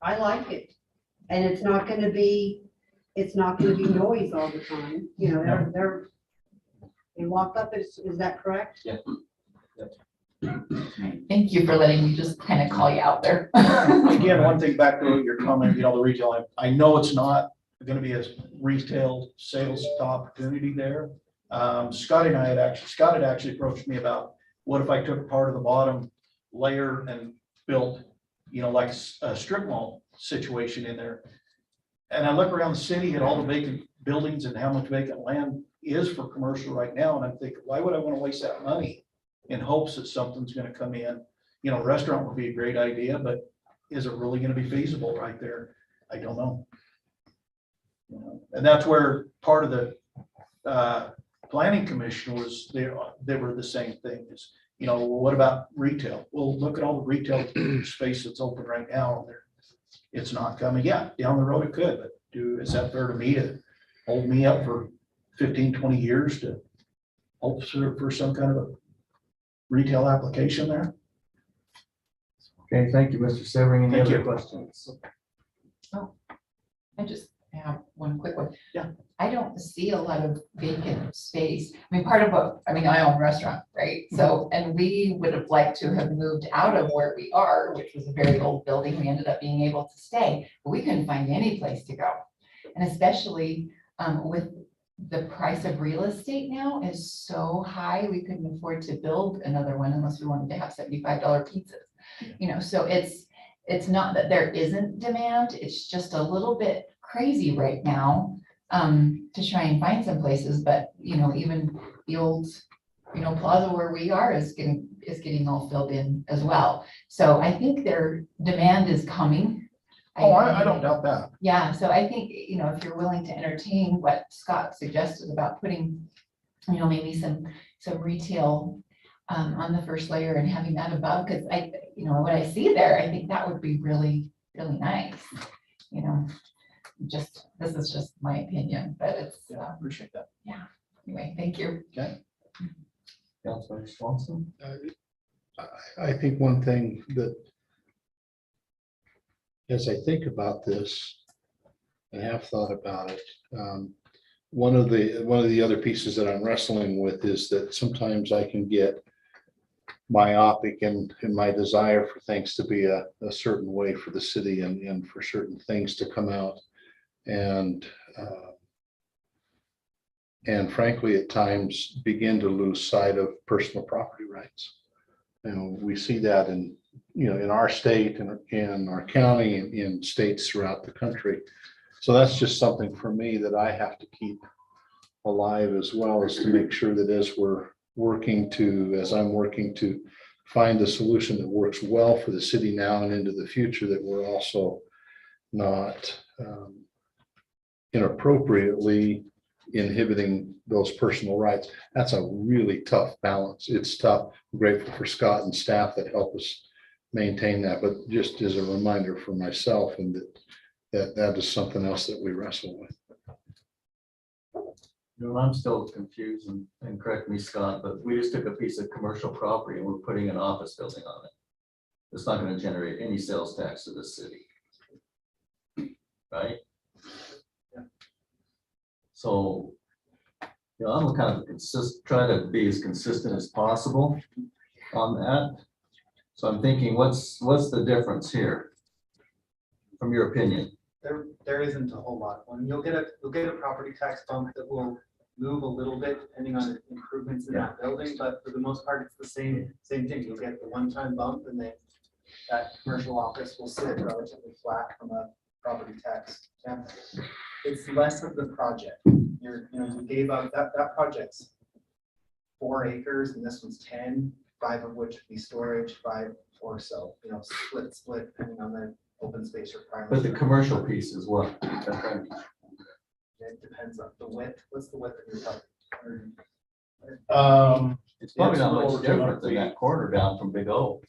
[SPEAKER 6] I like it. And it's not gonna be noise all the time, they walk up, is that correct?
[SPEAKER 5] Thank you for letting me just kind of call you out there.
[SPEAKER 13] Again, one thing back to your comment, the retail, I know it's not gonna be a retail sales opportunity there. Scott had actually approached me about, what if I took part of the bottom layer and built, like a strip mall situation in there. And I look around the city at all the vacant buildings and how much vacant land is for commercial right now, and I'm thinking, why would I want to waste that money in hopes that something's gonna come in? A restaurant would be a great idea, but is it really gonna be feasible right there? I don't know. And that's where part of the planning commission was, they were the same thing, is, well, what about retail? Well, look at all the retail space that's open right now. It's not coming. Yeah, down the road it could, but is that fair to me to hold me up for 15, 20 years to hope for some kind of a retail application there?
[SPEAKER 1] Okay, thank you, Mr. Severing. Any
[SPEAKER 13] Thank
[SPEAKER 1] other
[SPEAKER 13] you.
[SPEAKER 1] questions?
[SPEAKER 5] I just have one quick one.
[SPEAKER 13] Yeah.
[SPEAKER 5] I don't see a lot of vacant space. I mean, I own a restaurant, right? So, and we would have liked to have moved out of where we are, which was a very old building. We ended up being able to stay, but we couldn't find any place to go. And especially with the price of real estate now is so high, we couldn't afford to build another one unless we wanted to have $75 pizzas. So it's not that there isn't demand, it's just a little bit crazy right now to try and find some places, but even the old plaza where we are is getting all filled in as well. So I think their demand is coming.
[SPEAKER 13] I don't doubt that.
[SPEAKER 5] Yeah, so I think, if you're willing to entertain what Scott suggested about putting, maybe some retail on the first layer and having that above, because what I see there, I think that would be really, really nice. This is just my opinion, but it's,
[SPEAKER 13] Yeah, I appreciate that.
[SPEAKER 5] anyway, thank you.
[SPEAKER 13] Okay.
[SPEAKER 1] Councilmember Swanson?
[SPEAKER 2] I think one thing that, as I think about this and have thought about it, one of the other pieces that I'm wrestling with is that sometimes I can get myopic in my desire for things to be a certain way for the city and for certain things to come out. And frankly, at times begin to lose sight of personal property rights. We see that in our state and in our county and in states throughout the country. So that's just something for me that I have to keep alive, as well as to make sure that as I'm working to find the solution that works well for the city now and into the future, that we're also not inappropriately inhibiting those personal rights. That's a really tough balance. It's tough. I'm grateful for Scott and staff that help us maintain that, but just as a reminder for myself and that is something else that we wrestle with.
[SPEAKER 1] You know, I'm still confused and correct me, Scott, but we just took a piece of commercial property and we're putting an office building on it. It's not gonna generate any sales tax to the city. Right? So, you know, I'm kind of try to be as consistent as possible on that. So I'm thinking, what's the difference here? From your opinion?
[SPEAKER 12] There isn't a whole lot. When you'll get a property tax bump that will move a little bit depending on improvements in that building, but for the most part, it's the same thing. You'll get the one-time bump and then that commercial office will sit relatively flat from a property tax standpoint. It's less of the project. You gave up that project's 4 acres and this one's 10, 5 of which would be storage, 5 or so, split depending on the open space requirements.
[SPEAKER 1] But the commercial piece is what?
[SPEAKER 12] It depends on the width. What's the width of your property?
[SPEAKER 1] It's probably
[SPEAKER 13] It's a
[SPEAKER 1] not
[SPEAKER 13] little
[SPEAKER 1] much
[SPEAKER 13] over 200
[SPEAKER 1] different than
[SPEAKER 13] feet.
[SPEAKER 1] that corner down from Big O.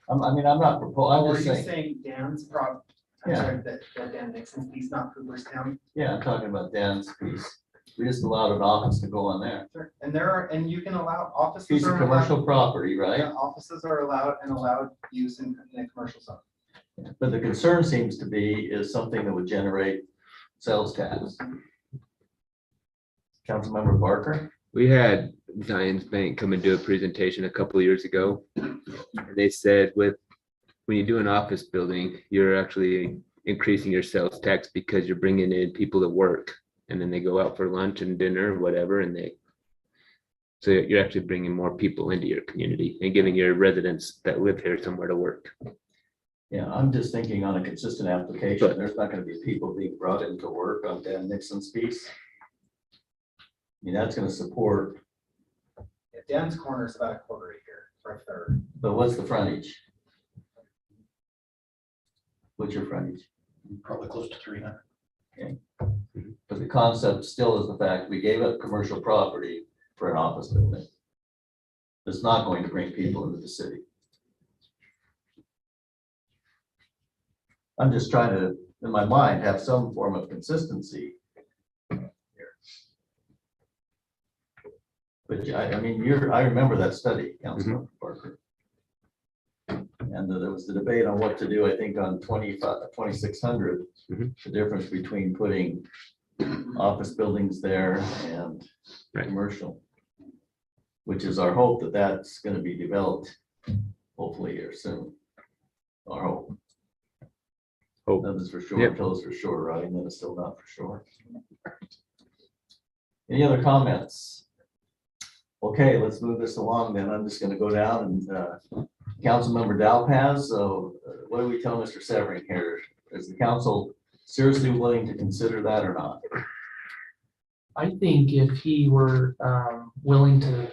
[SPEAKER 1] I'm not proposing, I'm
[SPEAKER 12] Are
[SPEAKER 1] just
[SPEAKER 12] you
[SPEAKER 1] saying,
[SPEAKER 12] saying Dan's I'm
[SPEAKER 1] Yeah.
[SPEAKER 12] sorry, that Dan Nixon's piece, not Cooperstown?
[SPEAKER 1] yeah, I'm talking about Dan's piece. We just allowed an office to go on there.
[SPEAKER 12] Sure. And you can allow offices.
[SPEAKER 1] Piece of
[SPEAKER 12] are allowed-
[SPEAKER 1] commercial property, right?
[SPEAKER 12] Yeah, offices are allowed use in a commercial zone.
[SPEAKER 1] But the concern seems to be is something that would generate sales tax. Councilmember Barker?
[SPEAKER 11] We had Zions Bank come and do a presentation a couple of years ago. And they said when you do an office building, you're actually increasing your sales tax because you're bringing in people to work. And then they go out for lunch and dinner, whatever, so you're actually bringing more people into your community and giving your residents that live here somewhere to work.
[SPEAKER 1] Yeah, I'm just thinking on a consistent application, there's not gonna be people being brought into work on Dan Nixon's piece. I mean, that's gonna support,
[SPEAKER 12] Yeah, Dan's corner is about a quarter acre or a third.
[SPEAKER 1] but what's the frontage? What's your frontage?
[SPEAKER 13] Probably close to 300.
[SPEAKER 1] But the concept still is the fact we gave up commercial property for an office building. It's not going to bring people into the city. I'm just trying to, in my mind, have some form of consistency here. But I mean, I remember that study, Councilman Parker. And there was the debate on what to do, I think, on 2600. The difference between putting office buildings there and commercial. Which is our hope that that's gonna be developed hopefully here soon. Our hope.
[SPEAKER 11] Hope.
[SPEAKER 1] Nothing's for sure,
[SPEAKER 11] Yep.
[SPEAKER 1] until it's for sure, right? And then it's still not for sure. Any other comments? Okay, let's move this along then. I'm just gonna go down and, Councilmember Dalpaz, so what do we tell Mr. Severing here? Is the council seriously willing to consider that or not?
[SPEAKER 9] I think if he were willing to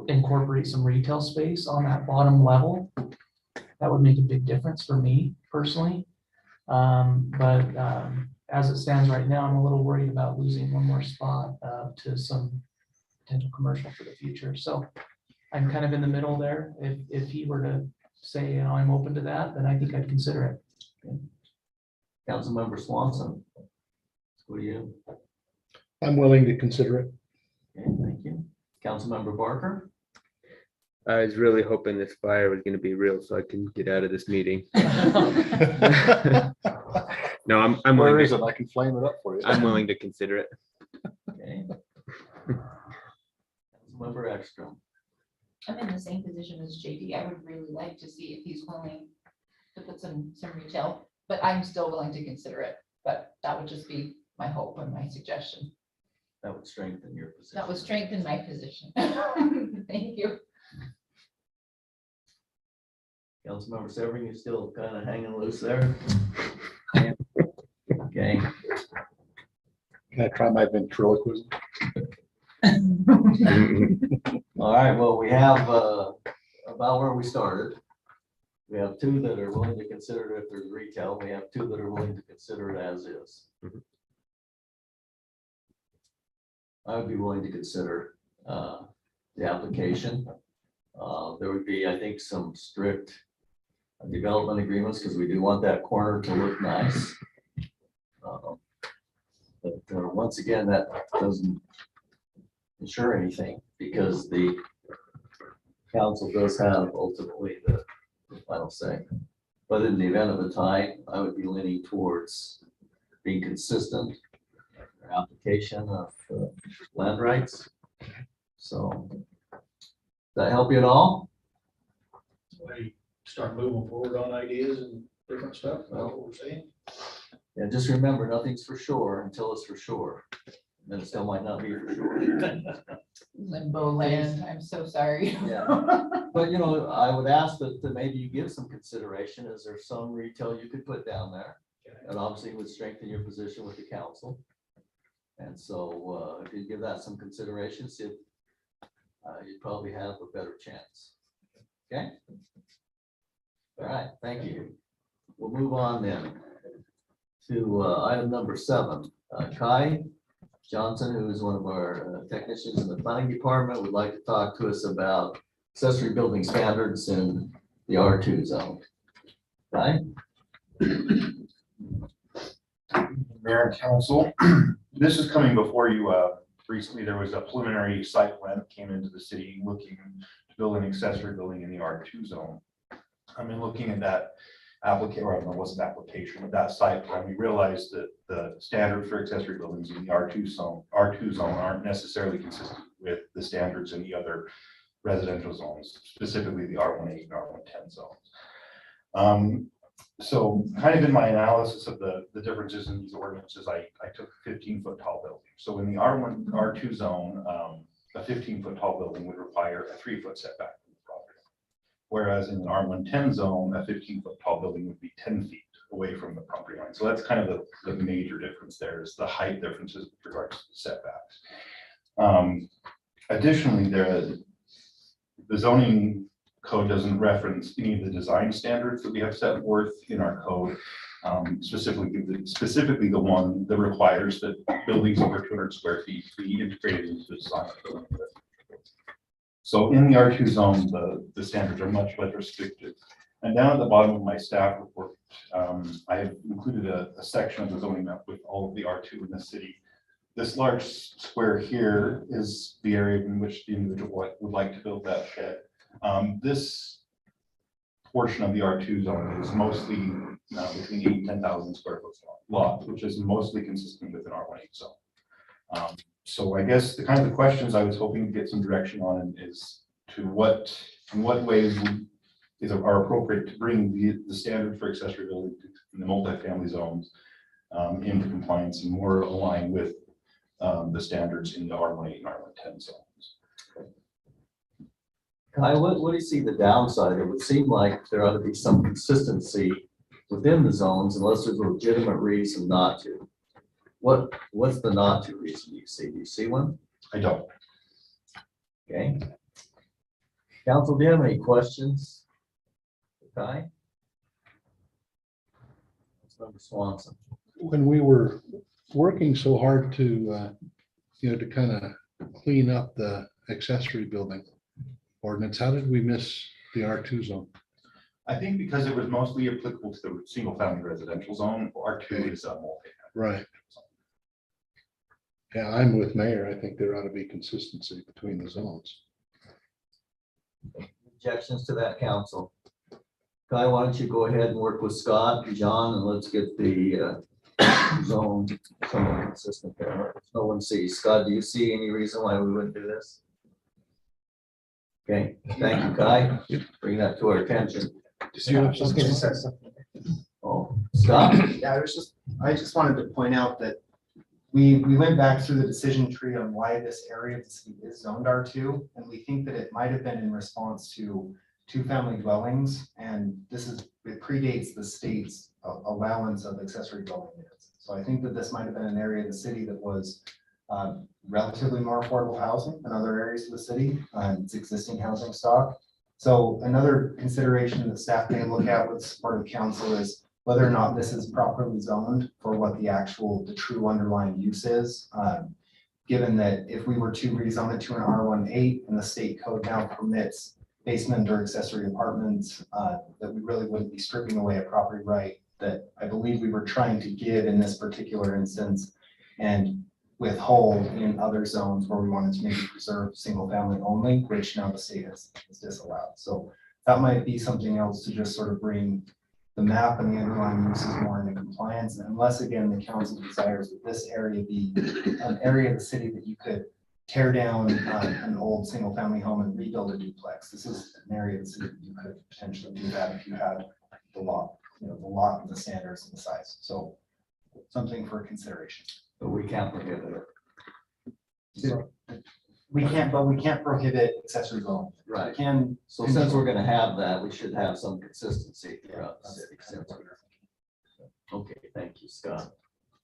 [SPEAKER 9] incorporate some retail space on that bottom level, that would make a big difference for me personally. But as it stands right now, I'm a little worried about losing one more spot to some potential commercial for the future. So I'm kind of in the middle there. If he were to say, I'm open to that, then I think I'd consider it.
[SPEAKER 1] Councilmember Swanson. What do you?
[SPEAKER 2] I'm willing to consider it.
[SPEAKER 1] Okay, thank you. Councilmember Barker?
[SPEAKER 11] I was really hoping this fire was gonna be real so I can get out of this meeting. No, I'm
[SPEAKER 2] Where
[SPEAKER 11] willing
[SPEAKER 2] is
[SPEAKER 11] to,
[SPEAKER 2] it? I can flame it up for you.
[SPEAKER 11] I'm willing to consider it.
[SPEAKER 1] Okay. Councilmember Ekstrom.
[SPEAKER 5] I'm in the same position as JD. I would really like to see if he's willing to put some retail, but I'm still willing to consider it. But that would just be my hope and my suggestion.
[SPEAKER 1] That would strengthen your position.
[SPEAKER 5] That would strengthen my position. Thank you.
[SPEAKER 1] Councilmember Severing, you still kind of hanging loose there? Okay.
[SPEAKER 2] Can I try my ventriloquism?
[SPEAKER 1] All right, well, we have about where we started. We have two that are willing to consider it if there's retail. We have two that are willing to consider it as is. I would be willing to consider the application. There would be, I think, some strict development agreements because we do want that corner to look nice. But once again, that doesn't ensure anything because the council does have ultimately the final say. But in the event of a tie, I would be leaning towards being consistent in their application of land rights. So, does that help you at all?
[SPEAKER 13] We start moving forward on ideas and different stuff, that's what we're saying.
[SPEAKER 1] Yeah, just remember, nothing's for sure until it's for sure. Then it still might not be for sure.
[SPEAKER 5] Limbo land, I'm so sorry.
[SPEAKER 1] Yeah, but you know, I would ask that maybe you give some consideration. Is there some retail you could put down there? And obviously would strengthen your position with the council. And so if you give that some consideration, see if you'd probably have a better chance. Okay? All right, thank you. We'll move on then to item number 7. Kai Johnson, who is one of our technicians in the planning department, would like to talk to us about accessory building standards in the R2 zone. Kai?
[SPEAKER 14] Mayor and council, this is coming before you. Recently, there was a preliminary site plan that came into the city looking to build an accessory building in the R2 zone. I mean, looking at that application, or I don't know what's an application, but that site plan, we realized that the standards for accessory buildings in the R2 zone aren't necessarily consistent with the standards in the other residential zones, specifically the R18 and R110 zones. So kind of in my analysis of the differences in these ordinances, I took 15-foot tall building. So in the R2 zone, a 15-foot tall building would require a 3-foot setback from the property. Whereas in the R110 zone, a 15-foot tall building would be 10 feet away from the property line. So that's kind of the major difference there is the height differences with regards to the setbacks. Additionally, the zoning code doesn't reference any of the design standards that we have set forth in our code, specifically the one that requires that buildings over 200 square feet be integrated into the design. So in the R2 zone, the standards are much less restrictive. And down at the bottom of my staff report, I have included a section of the zoning map with all of the R2 in the city. This large square here is the area in which the individual would like to build that shed. This portion of the R2 zone is mostly between 8,000 and 10,000 square foot lot, which is mostly consistent with an R18 zone. So I guess the kind of the questions I was hoping to get some direction on is in what ways are appropriate to bring the standard for accessory building in the multifamily zones into compliance and more aligned with the standards in the R18 and R110 zones.
[SPEAKER 1] Kai, what do you see the downside? It would seem like there ought to be some consistency within the zones unless there's a legitimate reason not to. What's the not to reason you see? Do you see one?
[SPEAKER 14] I don't.
[SPEAKER 1] Okay. Council, do you have any questions? Kai? Member Swanson.
[SPEAKER 2] When we were working so hard to, to kind of clean up the accessory building ordinance, how did we miss the R2 zone?
[SPEAKER 14] I think because it was mostly applicable to the single family residential zone, R2 is a multi.
[SPEAKER 2] Right. Yeah, I'm with Mayor. I think there ought to be consistency between the zones.
[SPEAKER 1] Objections to that, council? Kai, why don't you go ahead and work with Scott and John and let's get the zone somewhat consistent there. No one sees. Scott, do you see any reason why we wouldn't do this? Okay, thank you, Kai. Bring that to our attention. Oh, Scott?
[SPEAKER 12] Yeah, I just wanted to point out that we went back through the decision tree on why this area of the city is zoned R2, and we think that it might have been in response to 2-family dwellings, and it predates the state's allowance of accessory dwelling units. So I think that this might have been an area of the city that was relatively more affordable housing than other areas of the city, and its existing housing stock. So another consideration that staff may look at with support of council is whether or not this is properly zoned for what the true underlying use is. Given that if we were to rezone it to an R18 and the state code now permits basement or accessory apartments, that we really wouldn't be stripping away a property right that I believe we were trying to give in this particular instance and withhold in other zones where we wanted to maybe preserve single family only, which now the state has disallowed. So that might be something else to just sort of bring the map and the underlying uses more into compliance, unless again, the council desires that this area be an area of the city that you could tear down an old single family home and rebuild a duplex. This is an area of the city that you could potentially do that if you had the lot, the lot and the standards and the size. So something for consideration.
[SPEAKER 1] But we can't prohibit it.
[SPEAKER 12] We can't prohibit accessory dwelling.
[SPEAKER 1] Right.
[SPEAKER 12] We can.
[SPEAKER 1] So since we're gonna have that, we should have some consistency throughout the city. Okay, thank you, Scott.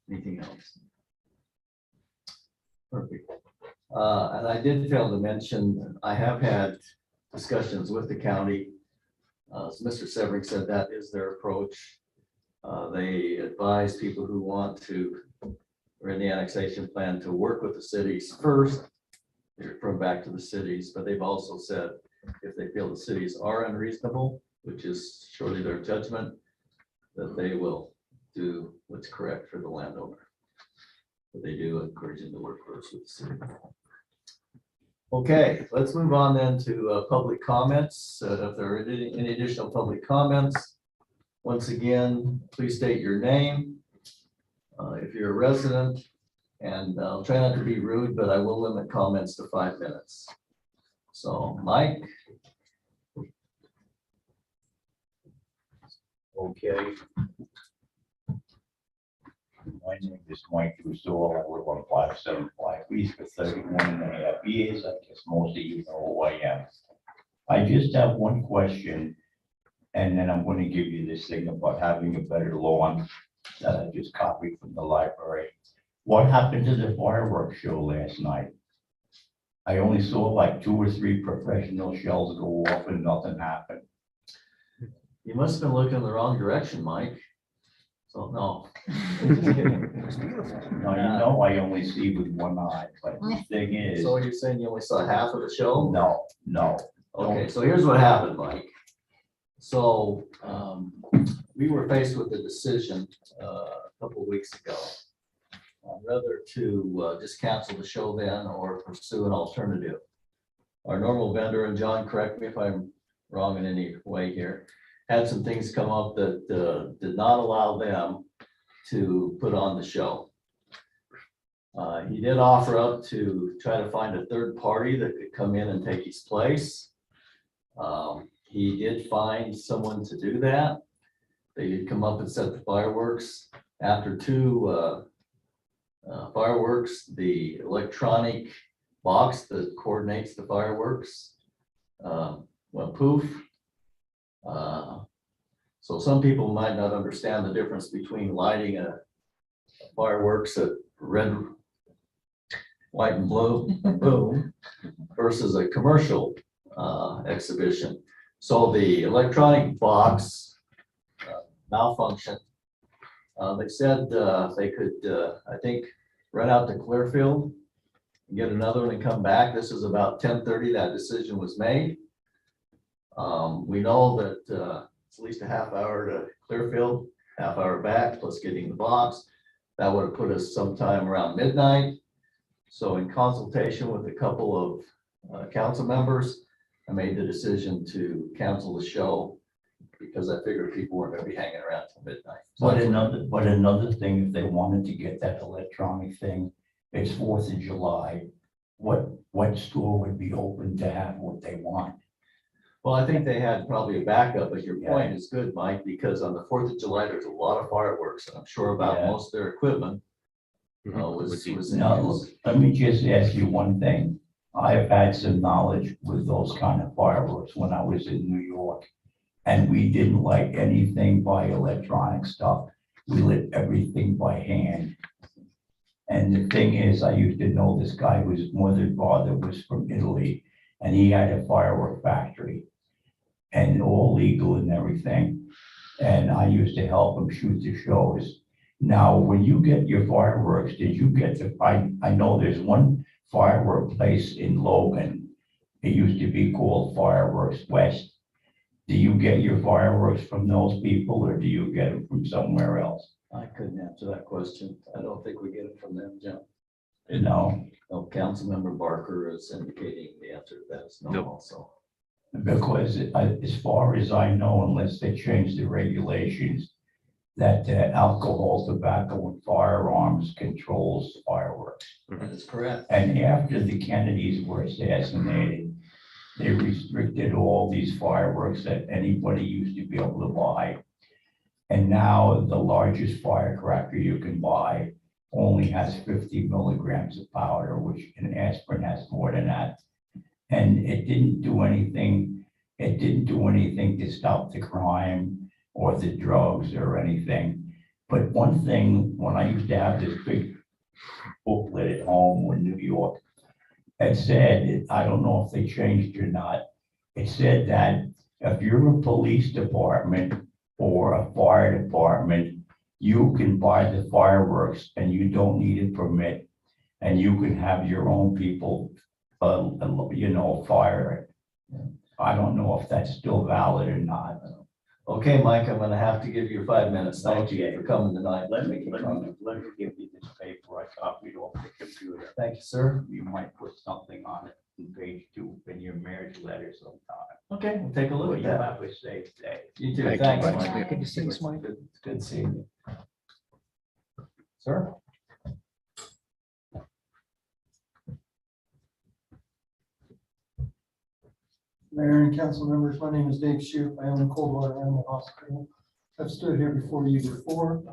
[SPEAKER 1] Anything else? Perfect. And I did fail to mention, I have had discussions with the county. As Mr. Severing said, that is their approach. They advise people who want to, or in the annexation plan, to work with the cities first. They refer back to the cities, but they've also said if they feel the cities are unreasonable, which is surely their judgment, that they will do what's correct for the landowner. But they do encourage them to work first with the city. Okay, let's move on then to public comments. If there are any additional public comments, once again, please state your name. If you're a resident, and I'll try not to be rude, but I will limit comments to 5 minutes. So, Mike.
[SPEAKER 15] Okay. My name is Mike Rousseau. I live on 575 East for 31.5 years. I guess most of you know who I am. I just have one question, and then I'm going to give you this thing about having a better lawn that I just copied from the library. What happened to the fireworks show last night? I only saw like 2 or 3 professional shells go off and nothing happened.
[SPEAKER 1] You must have been looking in the wrong direction, Mike. So, no.
[SPEAKER 15] Now, you know, I only see with one eye, but the thing is,
[SPEAKER 1] So you're saying you only saw half of the show?
[SPEAKER 15] no.
[SPEAKER 1] Okay, so here's what happened, Mike. So we were faced with a decision a couple of weeks ago. Whether to just cancel the show then or pursue an alternative. Our normal vendor, and John, correct me if I'm wrong in any way here, had some things come up that did not allow them to put on the show. He did offer up to try to find a third party that could come in and take his place. He did find someone to do that. They did come up and set the fireworks. After 2 fireworks, the electronic box that coordinates the fireworks went poof. So some people might not understand the difference between lighting a fireworks at red, white and blue boom versus a commercial exhibition. So the electronic box malfunctioned. They said they could, I think, run out to Clearfield, get another one and come back. This is about 10:30. That decision was made. We know that it's at least a half hour to Clearfield, half hour back, plus getting the box. That would have put us sometime around midnight. So in consultation with a couple of council members, I made the decision to cancel the show because I figured people weren't going to be hanging around till midnight.
[SPEAKER 15] But another thing, if they wanted to get that electronic thing, it's 4th of July. What store would be open to have what they want?
[SPEAKER 1] Well, I think they had probably a backup, but your point is good, Mike, because on the 4th of July, there's a lot of fireworks, and I'm sure about
[SPEAKER 15] Yeah.
[SPEAKER 1] most of their equipment was in
[SPEAKER 15] Now,
[SPEAKER 1] use.
[SPEAKER 15] let me just ask you one thing. I've had some knowledge with those kind of fireworks when I was in New York. And we didn't like anything by electronic stuff. We lit everything by hand. And the thing is, I used to know this guy whose mother and father was from Italy, and he had a firework factory. and all legal and everything. And I used to help them shoot the shows. Now, when you get your fireworks, did you get the, I know there's one firework place in Logan. It used to be called Fireworks West. Do you get your fireworks from those people or do you get them from somewhere else?
[SPEAKER 1] I couldn't answer that question. I don't think we get it from them, Jim.
[SPEAKER 15] No,
[SPEAKER 1] No, Councilmember Barker is indicating the answer to that is no
[SPEAKER 11] Nope.
[SPEAKER 1] also.
[SPEAKER 15] because as far as I know, unless they change the regulations, that alcohol, tobacco, and firearms controls fireworks.
[SPEAKER 1] That is correct.
[SPEAKER 15] And after the Kennedys were assassinated, they restricted all these fireworks that anybody used to be able to buy. And now the largest firecracker you can buy only has 50 milligrams of powder, which an aspirin has more than that. And it didn't do anything. It didn't do anything to stop the crime or the drugs or anything. But one thing, when I used to have this big booklet at home in New York, it said, I don't know if they changed it or not. It said that if you're a police department or a fire department, you can buy the fireworks and you don't need a permit. And you can have your own people, fire it. I don't know if that's still valid or not.
[SPEAKER 1] Okay, Mike, I'm gonna have to give you 5 minutes. Thank you for coming tonight.
[SPEAKER 15] Let me give you this paper I copied off the computer.
[SPEAKER 1] Thank you, sir.
[SPEAKER 15] You might put something on it in page 2 in your marriage letter sometime.
[SPEAKER 1] Okay, we'll take a look
[SPEAKER 15] Well,
[SPEAKER 1] at
[SPEAKER 15] you
[SPEAKER 1] that.
[SPEAKER 15] have a safe day.
[SPEAKER 1] You too.
[SPEAKER 2] Thank you,
[SPEAKER 1] Thanks,
[SPEAKER 2] Mike.
[SPEAKER 1] Mike.
[SPEAKER 9] Good to see you, Mike.
[SPEAKER 1] Good seeing you. Sir?
[SPEAKER 16] Mayor and council members, my name is Dave Shoup. I own Coldwater Animal Hospital. I've stood here before you before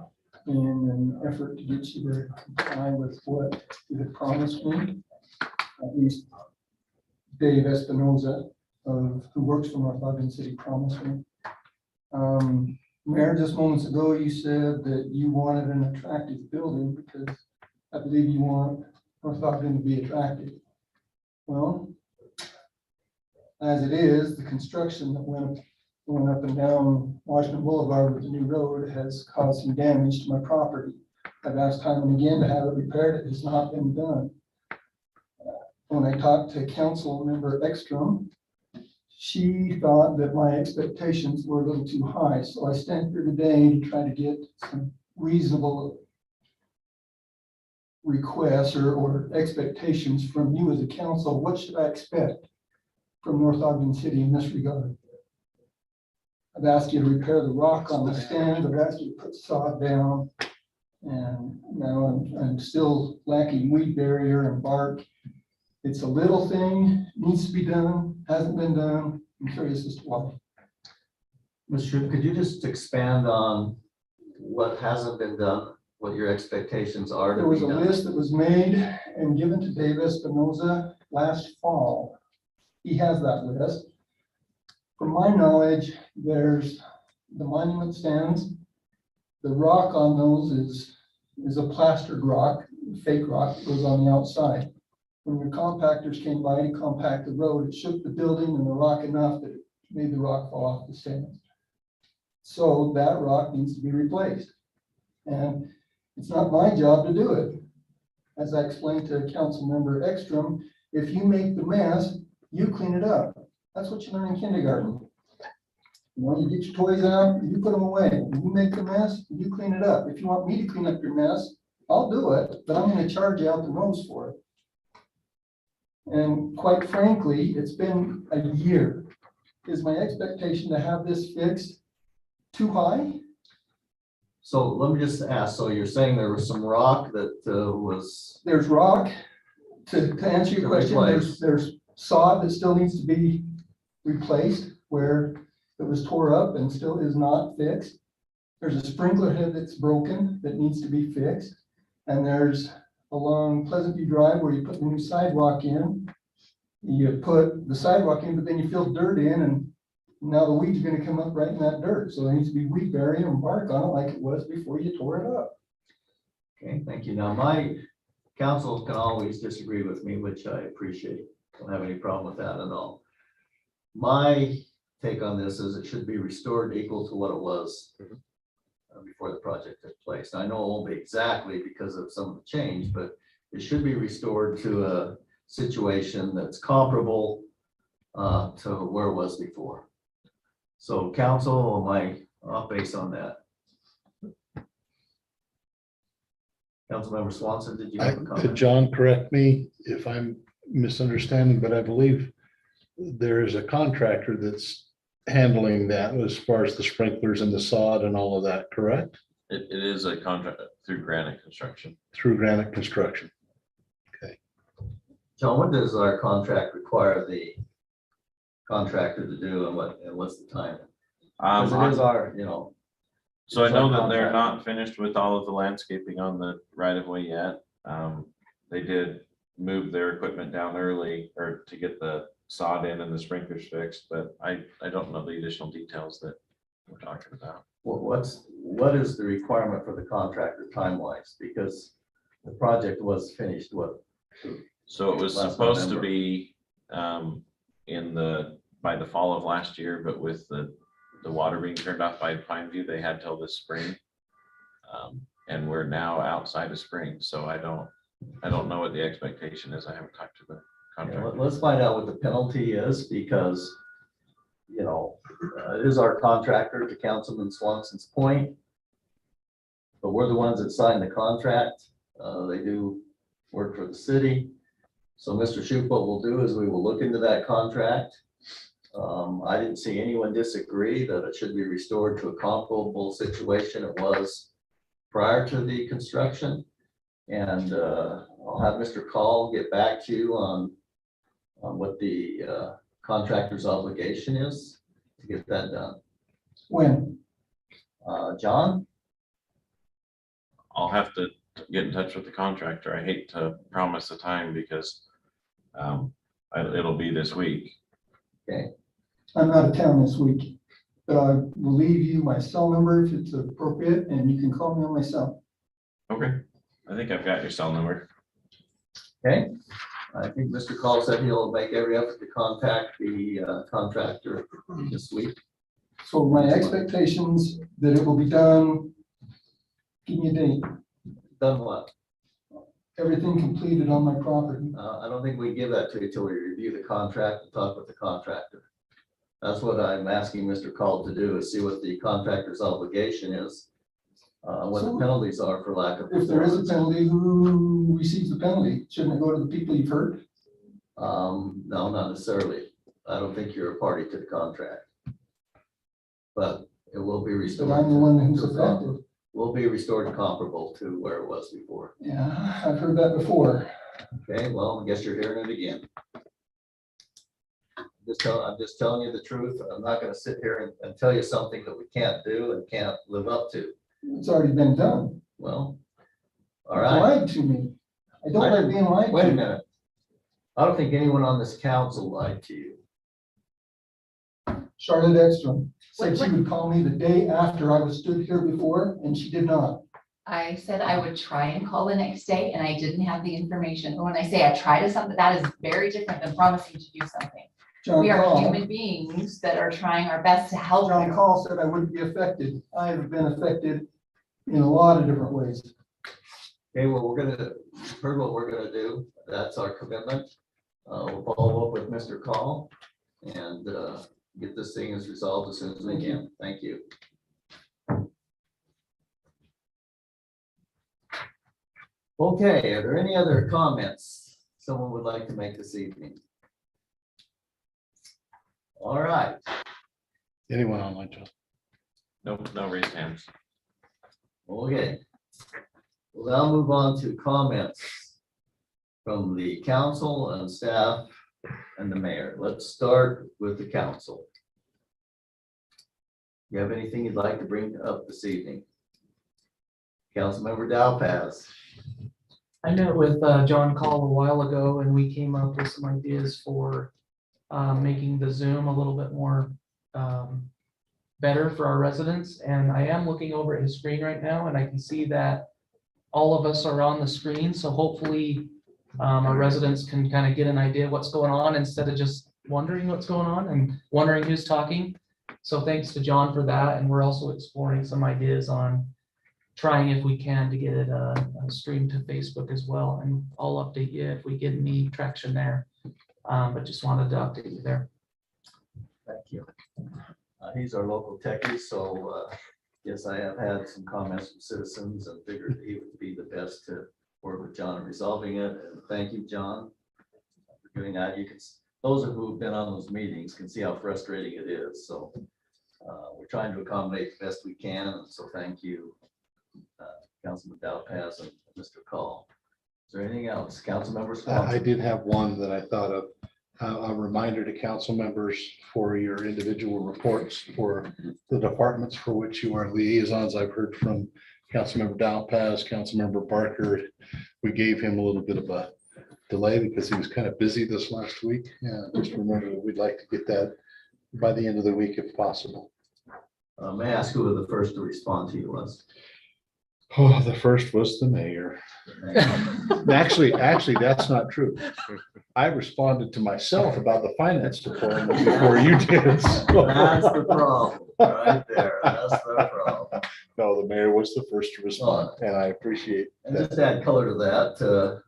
[SPEAKER 16] in an effort to get you to comply with what you had promised me. At least Dave Espinoza, who works for North Ogden City, promised me. Mayor, just moments ago, you said that you wanted an attractive building because I believe you want North Ogden to be attractive. Well, as it is, the construction that went up and down Washington Boulevard with the new road has caused some damage to my property. I've asked time and again to have it repaired. It has not been done. When I talked to council member Ekstrom, she thought that my expectations were a little too high. So I sent her today to try to get some reasonable requests or expectations from you as a council. What should I expect from North Ogden City in this regard? I've asked you to repair the rock on the stand. I've asked you to put sod down. And now I'm still lacking weed barrier and bark. It's a little thing, needs to be done, hasn't been done. I'm curious as to why.
[SPEAKER 1] Mr. Shoup, could you just expand on what hasn't been done, what your expectations are?
[SPEAKER 16] There was a list that was made and given to Dave Espinoza last fall. He has that list. From my knowledge, there's the monument stands. The rock on those is a plastered rock, fake rock that goes on the outside. When your compactors came by to compact the road, it shook the building and the rock enough that it made the rock fall off the stands. So that rock needs to be replaced. And it's not my job to do it. As I explained to Council Member Ekstrom, if you make the mess, you clean it up. That's what you learn in kindergarten. You know, you get your toys out, you put them away. You make the mess, you clean it up. If you want me to clean up your mess, I'll do it, but I'm gonna charge you out the nose for it. And quite frankly, it's been a year. Is my expectation to have this fixed too high?
[SPEAKER 1] So let me just ask, so you're saying there was some rock that was,
[SPEAKER 16] There's rock. To answer your question,
[SPEAKER 1] replace.
[SPEAKER 16] there's sod that still needs to be replaced where it was tore up and still is not fixed. There's a sprinkler head that's broken that needs to be fixed. And there's along Pleasant View Drive where you put the new sidewalk in. You put the sidewalk in, but then you fill dirt in and now the weeds are gonna come up right in that dirt. So there needs to be weed barrier and bark on it like it was before you tore it up.
[SPEAKER 1] okay, thank you. Now, my council can always disagree with me, which I appreciate. Don't have any problem with that at all. My take on this is it should be restored equal to what it was
[SPEAKER 11] Mhm.
[SPEAKER 1] before the project took place. I know it won't be exactly because of some of the change, but it should be restored to a situation that's comparable to where it was before. So council, am I off base on that? Councilmember Swanson, did you have a
[SPEAKER 2] Could
[SPEAKER 1] comment?
[SPEAKER 2] John correct me if I'm misunderstanding, but I believe there is a contractor that's handling that as far as the sprinklers and the sod and all of that, correct?
[SPEAKER 7] It is a contract through Granite Construction.
[SPEAKER 2] Through Granite Construction.
[SPEAKER 1] John, what does our contract require the contractor to do and what's the time? Because it is our, you know.
[SPEAKER 7] So I
[SPEAKER 1] it's
[SPEAKER 7] know
[SPEAKER 1] our
[SPEAKER 7] that they're
[SPEAKER 1] contract.
[SPEAKER 7] not finished with all of the landscaping on the right of way yet. They did move their equipment down early or to get the sod in and the sprinklers fixed, but I don't know the additional details that we're talking about.
[SPEAKER 1] What is the requirement for the contractor time wise? Because the project was finished, what?
[SPEAKER 7] So it was
[SPEAKER 1] Last
[SPEAKER 7] supposed to
[SPEAKER 1] November.
[SPEAKER 7] be by the fall of last year, but with the water being turned off by Pineview, they had till this spring. And we're now outside of spring, so I don't know what the expectation is. I haven't talked to the
[SPEAKER 1] Yeah,
[SPEAKER 7] contractor.
[SPEAKER 1] let's find out what the penalty is because, you know, it is our contractor, to Councilman Swanson's point. But we're the ones that signed the contract. They do work for the city. So Mr. Shoup, what we'll do is we will look into that contract. I didn't see anyone disagree that it should be restored to a comparable situation it was prior to the construction. And I'll have Mr. Call get back to you on what the contractor's obligation is to get that done.
[SPEAKER 16] When?
[SPEAKER 1] John?
[SPEAKER 7] I'll have to get in touch with the contractor. I hate to promise the time because it'll be this week.
[SPEAKER 1] Okay.
[SPEAKER 16] I'm out of town this week, but I will leave you my cell number if it's appropriate, and you can call me on my cell.
[SPEAKER 7] Okay, I think I've got your cell number.
[SPEAKER 1] Okay. I think Mr. Call said he'll make every effort to contact the contractor this week.
[SPEAKER 16] So my expectations that it will be done, give me a date,
[SPEAKER 1] Done what?
[SPEAKER 16] everything completed on my property.
[SPEAKER 1] I don't think we give that to you until we review the contract and talk with the contractor. That's what I'm asking Mr. Call to do, is see what the contractor's obligation is. What the
[SPEAKER 16] So-
[SPEAKER 1] penalties are for lack of.
[SPEAKER 16] If there is a
[SPEAKER 1] performance.
[SPEAKER 16] penalty, who receives the penalty? Shouldn't it go to the people you've hurt?
[SPEAKER 1] No, not necessarily. I don't think you're a party to the contract. But it will be
[SPEAKER 16] But
[SPEAKER 1] restored.
[SPEAKER 16] I'm the one who's
[SPEAKER 1] to
[SPEAKER 16] affected.
[SPEAKER 1] Will be restored comparable to where it was before.
[SPEAKER 16] Yeah, I've heard that before.
[SPEAKER 1] Okay, well, I guess you're hearing it again. I'm just telling you the truth. I'm not gonna sit here and tell you something that we can't do and can't live up to.
[SPEAKER 16] It's already been done.
[SPEAKER 1] Well, all
[SPEAKER 16] You
[SPEAKER 1] right.
[SPEAKER 16] lied to me. I don't like being lied to.
[SPEAKER 1] Wait a minute. I don't think anyone on this council lied to you.
[SPEAKER 16] Charlotte Ekstrom said
[SPEAKER 5] What-
[SPEAKER 16] she would call me the day after I was stood here before, and she did not.
[SPEAKER 5] I said I would try and call the next day and I didn't have the information. When I say I tried to something, that is very different than promising to do something.
[SPEAKER 16] John
[SPEAKER 5] We are
[SPEAKER 16] Call,
[SPEAKER 5] human beings that are trying our best to help
[SPEAKER 16] John
[SPEAKER 5] you.
[SPEAKER 16] Call said I wouldn't be affected. I have been affected in a lot of different ways.
[SPEAKER 1] Okay, well, heard what we're gonna do. That's our commitment. We'll follow up with Mr. Call and get this thing as resolved as soon as we can. Thank you. Okay, are there any other comments someone would like to make this evening? All right,
[SPEAKER 2] Anyone online, John?
[SPEAKER 7] No raised hands.
[SPEAKER 1] okay. We'll now move on to comments from the council and staff and the mayor. Let's start with the council. You have anything you'd like to bring up this evening? Councilmember Dowpaz.
[SPEAKER 9] I met with John Call a while ago and we came up with some ideas for making the Zoom a little bit more better for our residents. And I am looking over at his screen right now and I can see that all of us are on the screen. So hopefully our residents can kind of get an idea of what's going on instead of just wondering what's going on and wondering who's talking. So thanks to John for that. And we're also exploring some ideas on trying if we can to get it streamed to Facebook as well. And I'll update you if we get any traction there. But just wanted to update you there.
[SPEAKER 1] Thank you. He's our local techie, so yes, I have had some comments from citizens and figured he would be the best to work with John in resolving it. And thank you, John, for doing that. You can, those who have been on those meetings can see how frustrating it is. So we're trying to accommodate the best we can. So thank you, Councilman Dowpaz and Mr. Call. Is there anything else? Council members?
[SPEAKER 2] I did have one that I thought of. A reminder to council members for your individual reports for the departments for which you are liaisons. I've heard from Councilmember Dowpaz, Councilmember Barker. We gave him a little bit of a delay because he was kind of busy this last week. Yeah, just remember that we'd like to get that by the end of the week if possible.
[SPEAKER 1] May I ask who the first to respond to you was?
[SPEAKER 2] Oh, the first was the mayor. Actually, that's not true. I responded to myself about the finance department before you did. So.
[SPEAKER 1] That's the problem, right there. That's the problem.
[SPEAKER 2] No, the mayor was the first to respond, and I appreciate
[SPEAKER 1] And
[SPEAKER 2] that.
[SPEAKER 1] just to add color to that,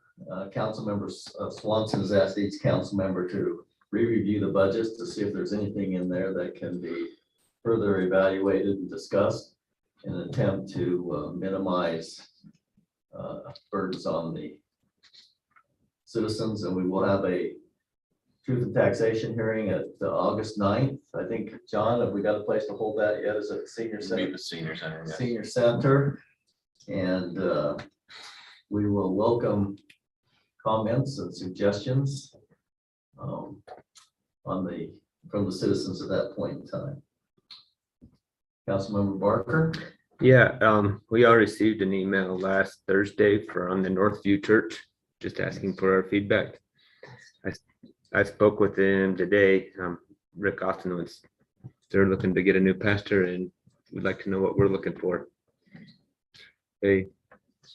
[SPEAKER 1] Councilmember Swanson has asked each council member to re-review the budgets to see if there's anything in there that can be further evaluated and discussed in an attempt to minimize burdens on the citizens. And we will have a truth and taxation hearing at August 9th. I think, John, have we got a place to hold that yet? Is it the senior
[SPEAKER 7] Meet
[SPEAKER 1] center?
[SPEAKER 7] the senior center. yes.
[SPEAKER 1] Senior center. And we will welcome comments and suggestions from the citizens at that point in time. Councilmember Barker?
[SPEAKER 11] Yeah, we all received an email last Thursday from the Northview Church, just asking for our feedback. I spoke with them today. Rick Austin was, they're looking to get a new pastor and would like to know what we're looking for. They're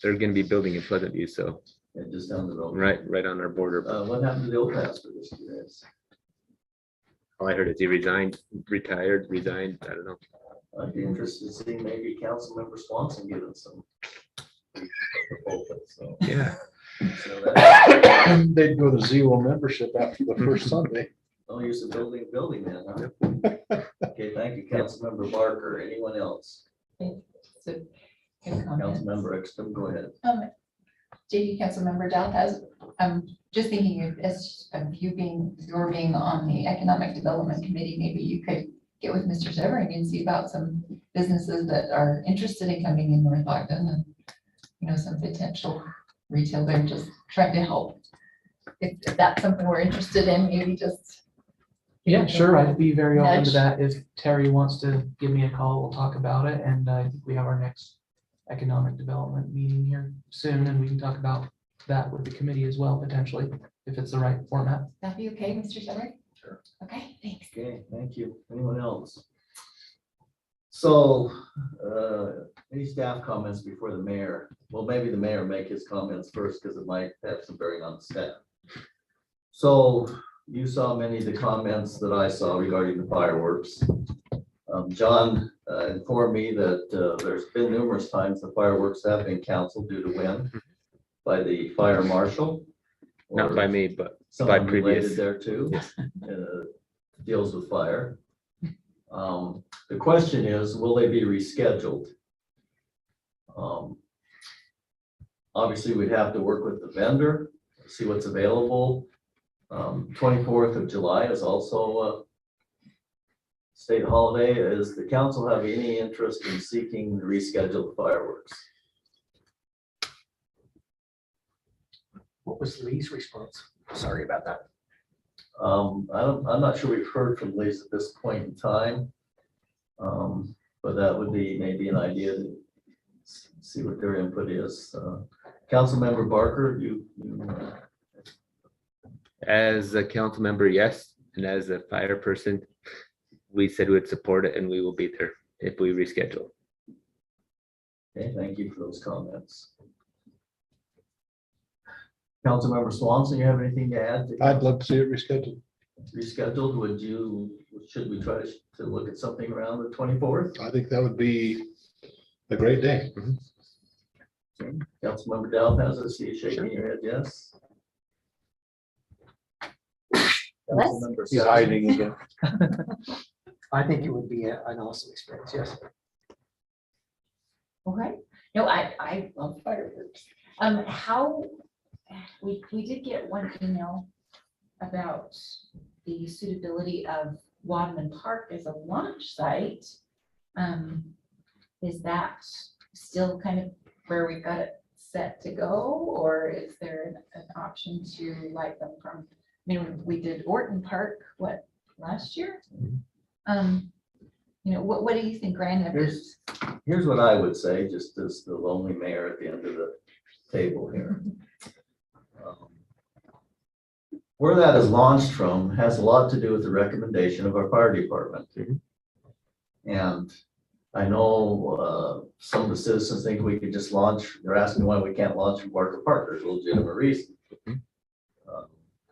[SPEAKER 11] gonna be building in Pleasant View, so
[SPEAKER 1] Yeah, just down the road.
[SPEAKER 11] right on our border.
[SPEAKER 1] What happened to the old pastor this year?
[SPEAKER 11] All I heard is he resigned, retired, resigned, I don't know.
[SPEAKER 1] I'd be interested to see maybe Councilmember Swanson giving some. So,
[SPEAKER 11] Yeah.
[SPEAKER 1] so that-
[SPEAKER 2] They'd go to zero membership after the first Sunday.
[SPEAKER 1] Don't use the building then, huh? Okay, thank you, Councilmember Barker. Anyone else?
[SPEAKER 5] So, good comment.
[SPEAKER 1] Councilmember Exton, go ahead.
[SPEAKER 5] JD Councilmember Dowpaz, I'm just thinking as of you being on the Economic Development Committee, maybe you could get with Mr. Zevering and see about some businesses that are interested in coming in North Ogden and, you know, some potential retail there, just trying to help. If that's something we're interested in, maybe just.
[SPEAKER 9] Yeah, sure. I'd be very open to
[SPEAKER 5] Nudge.
[SPEAKER 9] that. If Terry wants to give me a call, we'll talk about it. And I think we have our next economic development meeting here soon, and we can talk about that with the committee as well, potentially, if it's the right format.
[SPEAKER 5] That'd be okay, Mr. Zevering?
[SPEAKER 1] Sure.
[SPEAKER 5] Okay, thanks.
[SPEAKER 1] Okay, thank you. Anyone else? So, any staff comments before the mayor? Well, maybe the mayor make his comments first because it might have some bearing on the staff. So you saw many of the comments that I saw regarding the fireworks. John informed me that there's been numerous times the fireworks have been canceled due to wind by the fire marshal.
[SPEAKER 11] Not by me, but by
[SPEAKER 1] Someone related
[SPEAKER 11] previous.
[SPEAKER 1] there too, deals with fire. The question is, will they be rescheduled? Obviously, we'd have to work with the vendor, see what's available. 24th of July is also a state holiday. Does the council have any interest in seeking the rescheduled fireworks?
[SPEAKER 4] What was Lee's response? Sorry about that.
[SPEAKER 1] I'm not sure we've heard from Lisa at this point in time. But that would be maybe an idea to see what their input is. Councilmember Barker, you
[SPEAKER 11] As a council member, yes, and as a fire person, we said we'd support it and we will be there if we reschedule.
[SPEAKER 1] okay, thank you for those comments. Councilmember Swanson, you have anything to add?
[SPEAKER 2] I'd love to see it rescheduled.
[SPEAKER 1] rescheduled, should we try to look at something around the 24th?
[SPEAKER 2] I think that would be a great day.
[SPEAKER 1] Councilmember Dalpas, I see you shaking your head, yes? Councilmember
[SPEAKER 2] He's
[SPEAKER 1] Sexton?
[SPEAKER 2] hiding again.
[SPEAKER 4] I think it would be an awesome experience, yes.
[SPEAKER 5] Okay, no, I love fireworks. We did get one email about the suitability of Wadman Park as a launch site. Is that still kind of where we got it set to go, or is there an option to light them from, I mean, we did Orton Park, last year? What do you think, Ryan?
[SPEAKER 1] Here's what I would say, just as the lonely mayor at the end of the table here. Where that is launched from has a lot to do with the recommendation of our fire department. And I know some of the citizens think we could just launch, they're asking why we can't launch from Barker Park, there's a legitimate reason.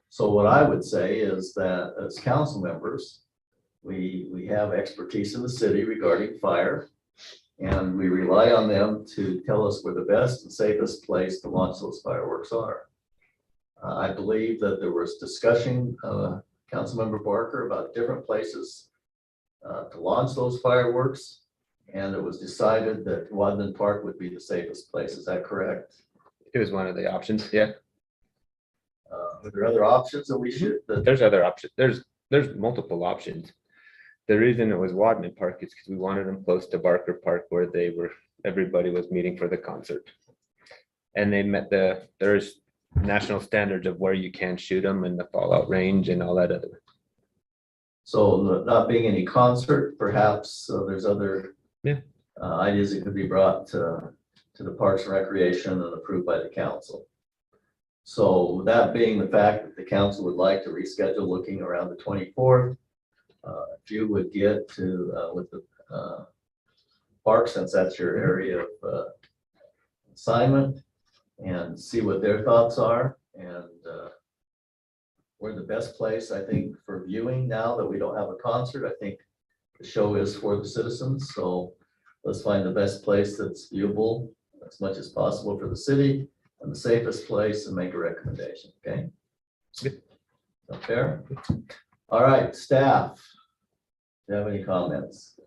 [SPEAKER 1] So what I would say is that as council members, we have expertise in the city regarding fire. And we rely on them to tell us where the best and safest place to launch those fireworks are. I believe that there was discussion, Councilmember Barker, about different places to launch those fireworks. And it was decided that Wadman Park would be the safest place. Is that correct?
[SPEAKER 11] It was one of the options, yeah.
[SPEAKER 1] Are there other options that we should?
[SPEAKER 11] There's other options. There's multiple options. The reason it was Wadman Park is because we wanted them close to Barker Park where everybody was meeting for the concert. And they met there's national standards of where you can shoot them and the fallout range and all that other.
[SPEAKER 1] So not being any concert, perhaps there's other ideas that could be brought to the Parks and Recreation and approved by the council. So that being the fact that the council would like to reschedule looking around the 24th, if you would get to with the park, since that's your area of assignment, and see what their thoughts are, and we're the best place, I think, for viewing now that we don't have a concert. I think the show is for the citizens, so let's find the best place that's viewable as much as possible for the city and the safest place and make a recommendation, okay? Is that fair? All right, staff, do you have any comments?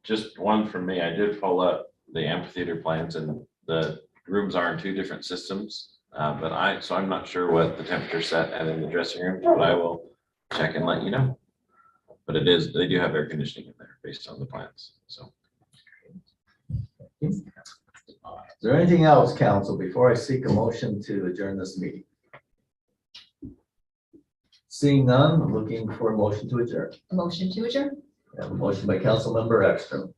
[SPEAKER 7] Just one from me. I did pull up the amphitheater plans and the rooms are in two different systems. So I'm not sure what the temperature set at in the dressing room, but I will check and let you know. But they do have air conditioning in there based on the plans, so.
[SPEAKER 1] Is there anything else, council, before I seek a motion to adjourn this meeting? Seeing none, I'm looking for a motion to adjourn.
[SPEAKER 5] Motion to adjourn?
[SPEAKER 1] I have a motion by Councilmember Ekstrom.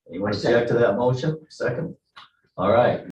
[SPEAKER 1] Anyone object to that motion? Second? All right.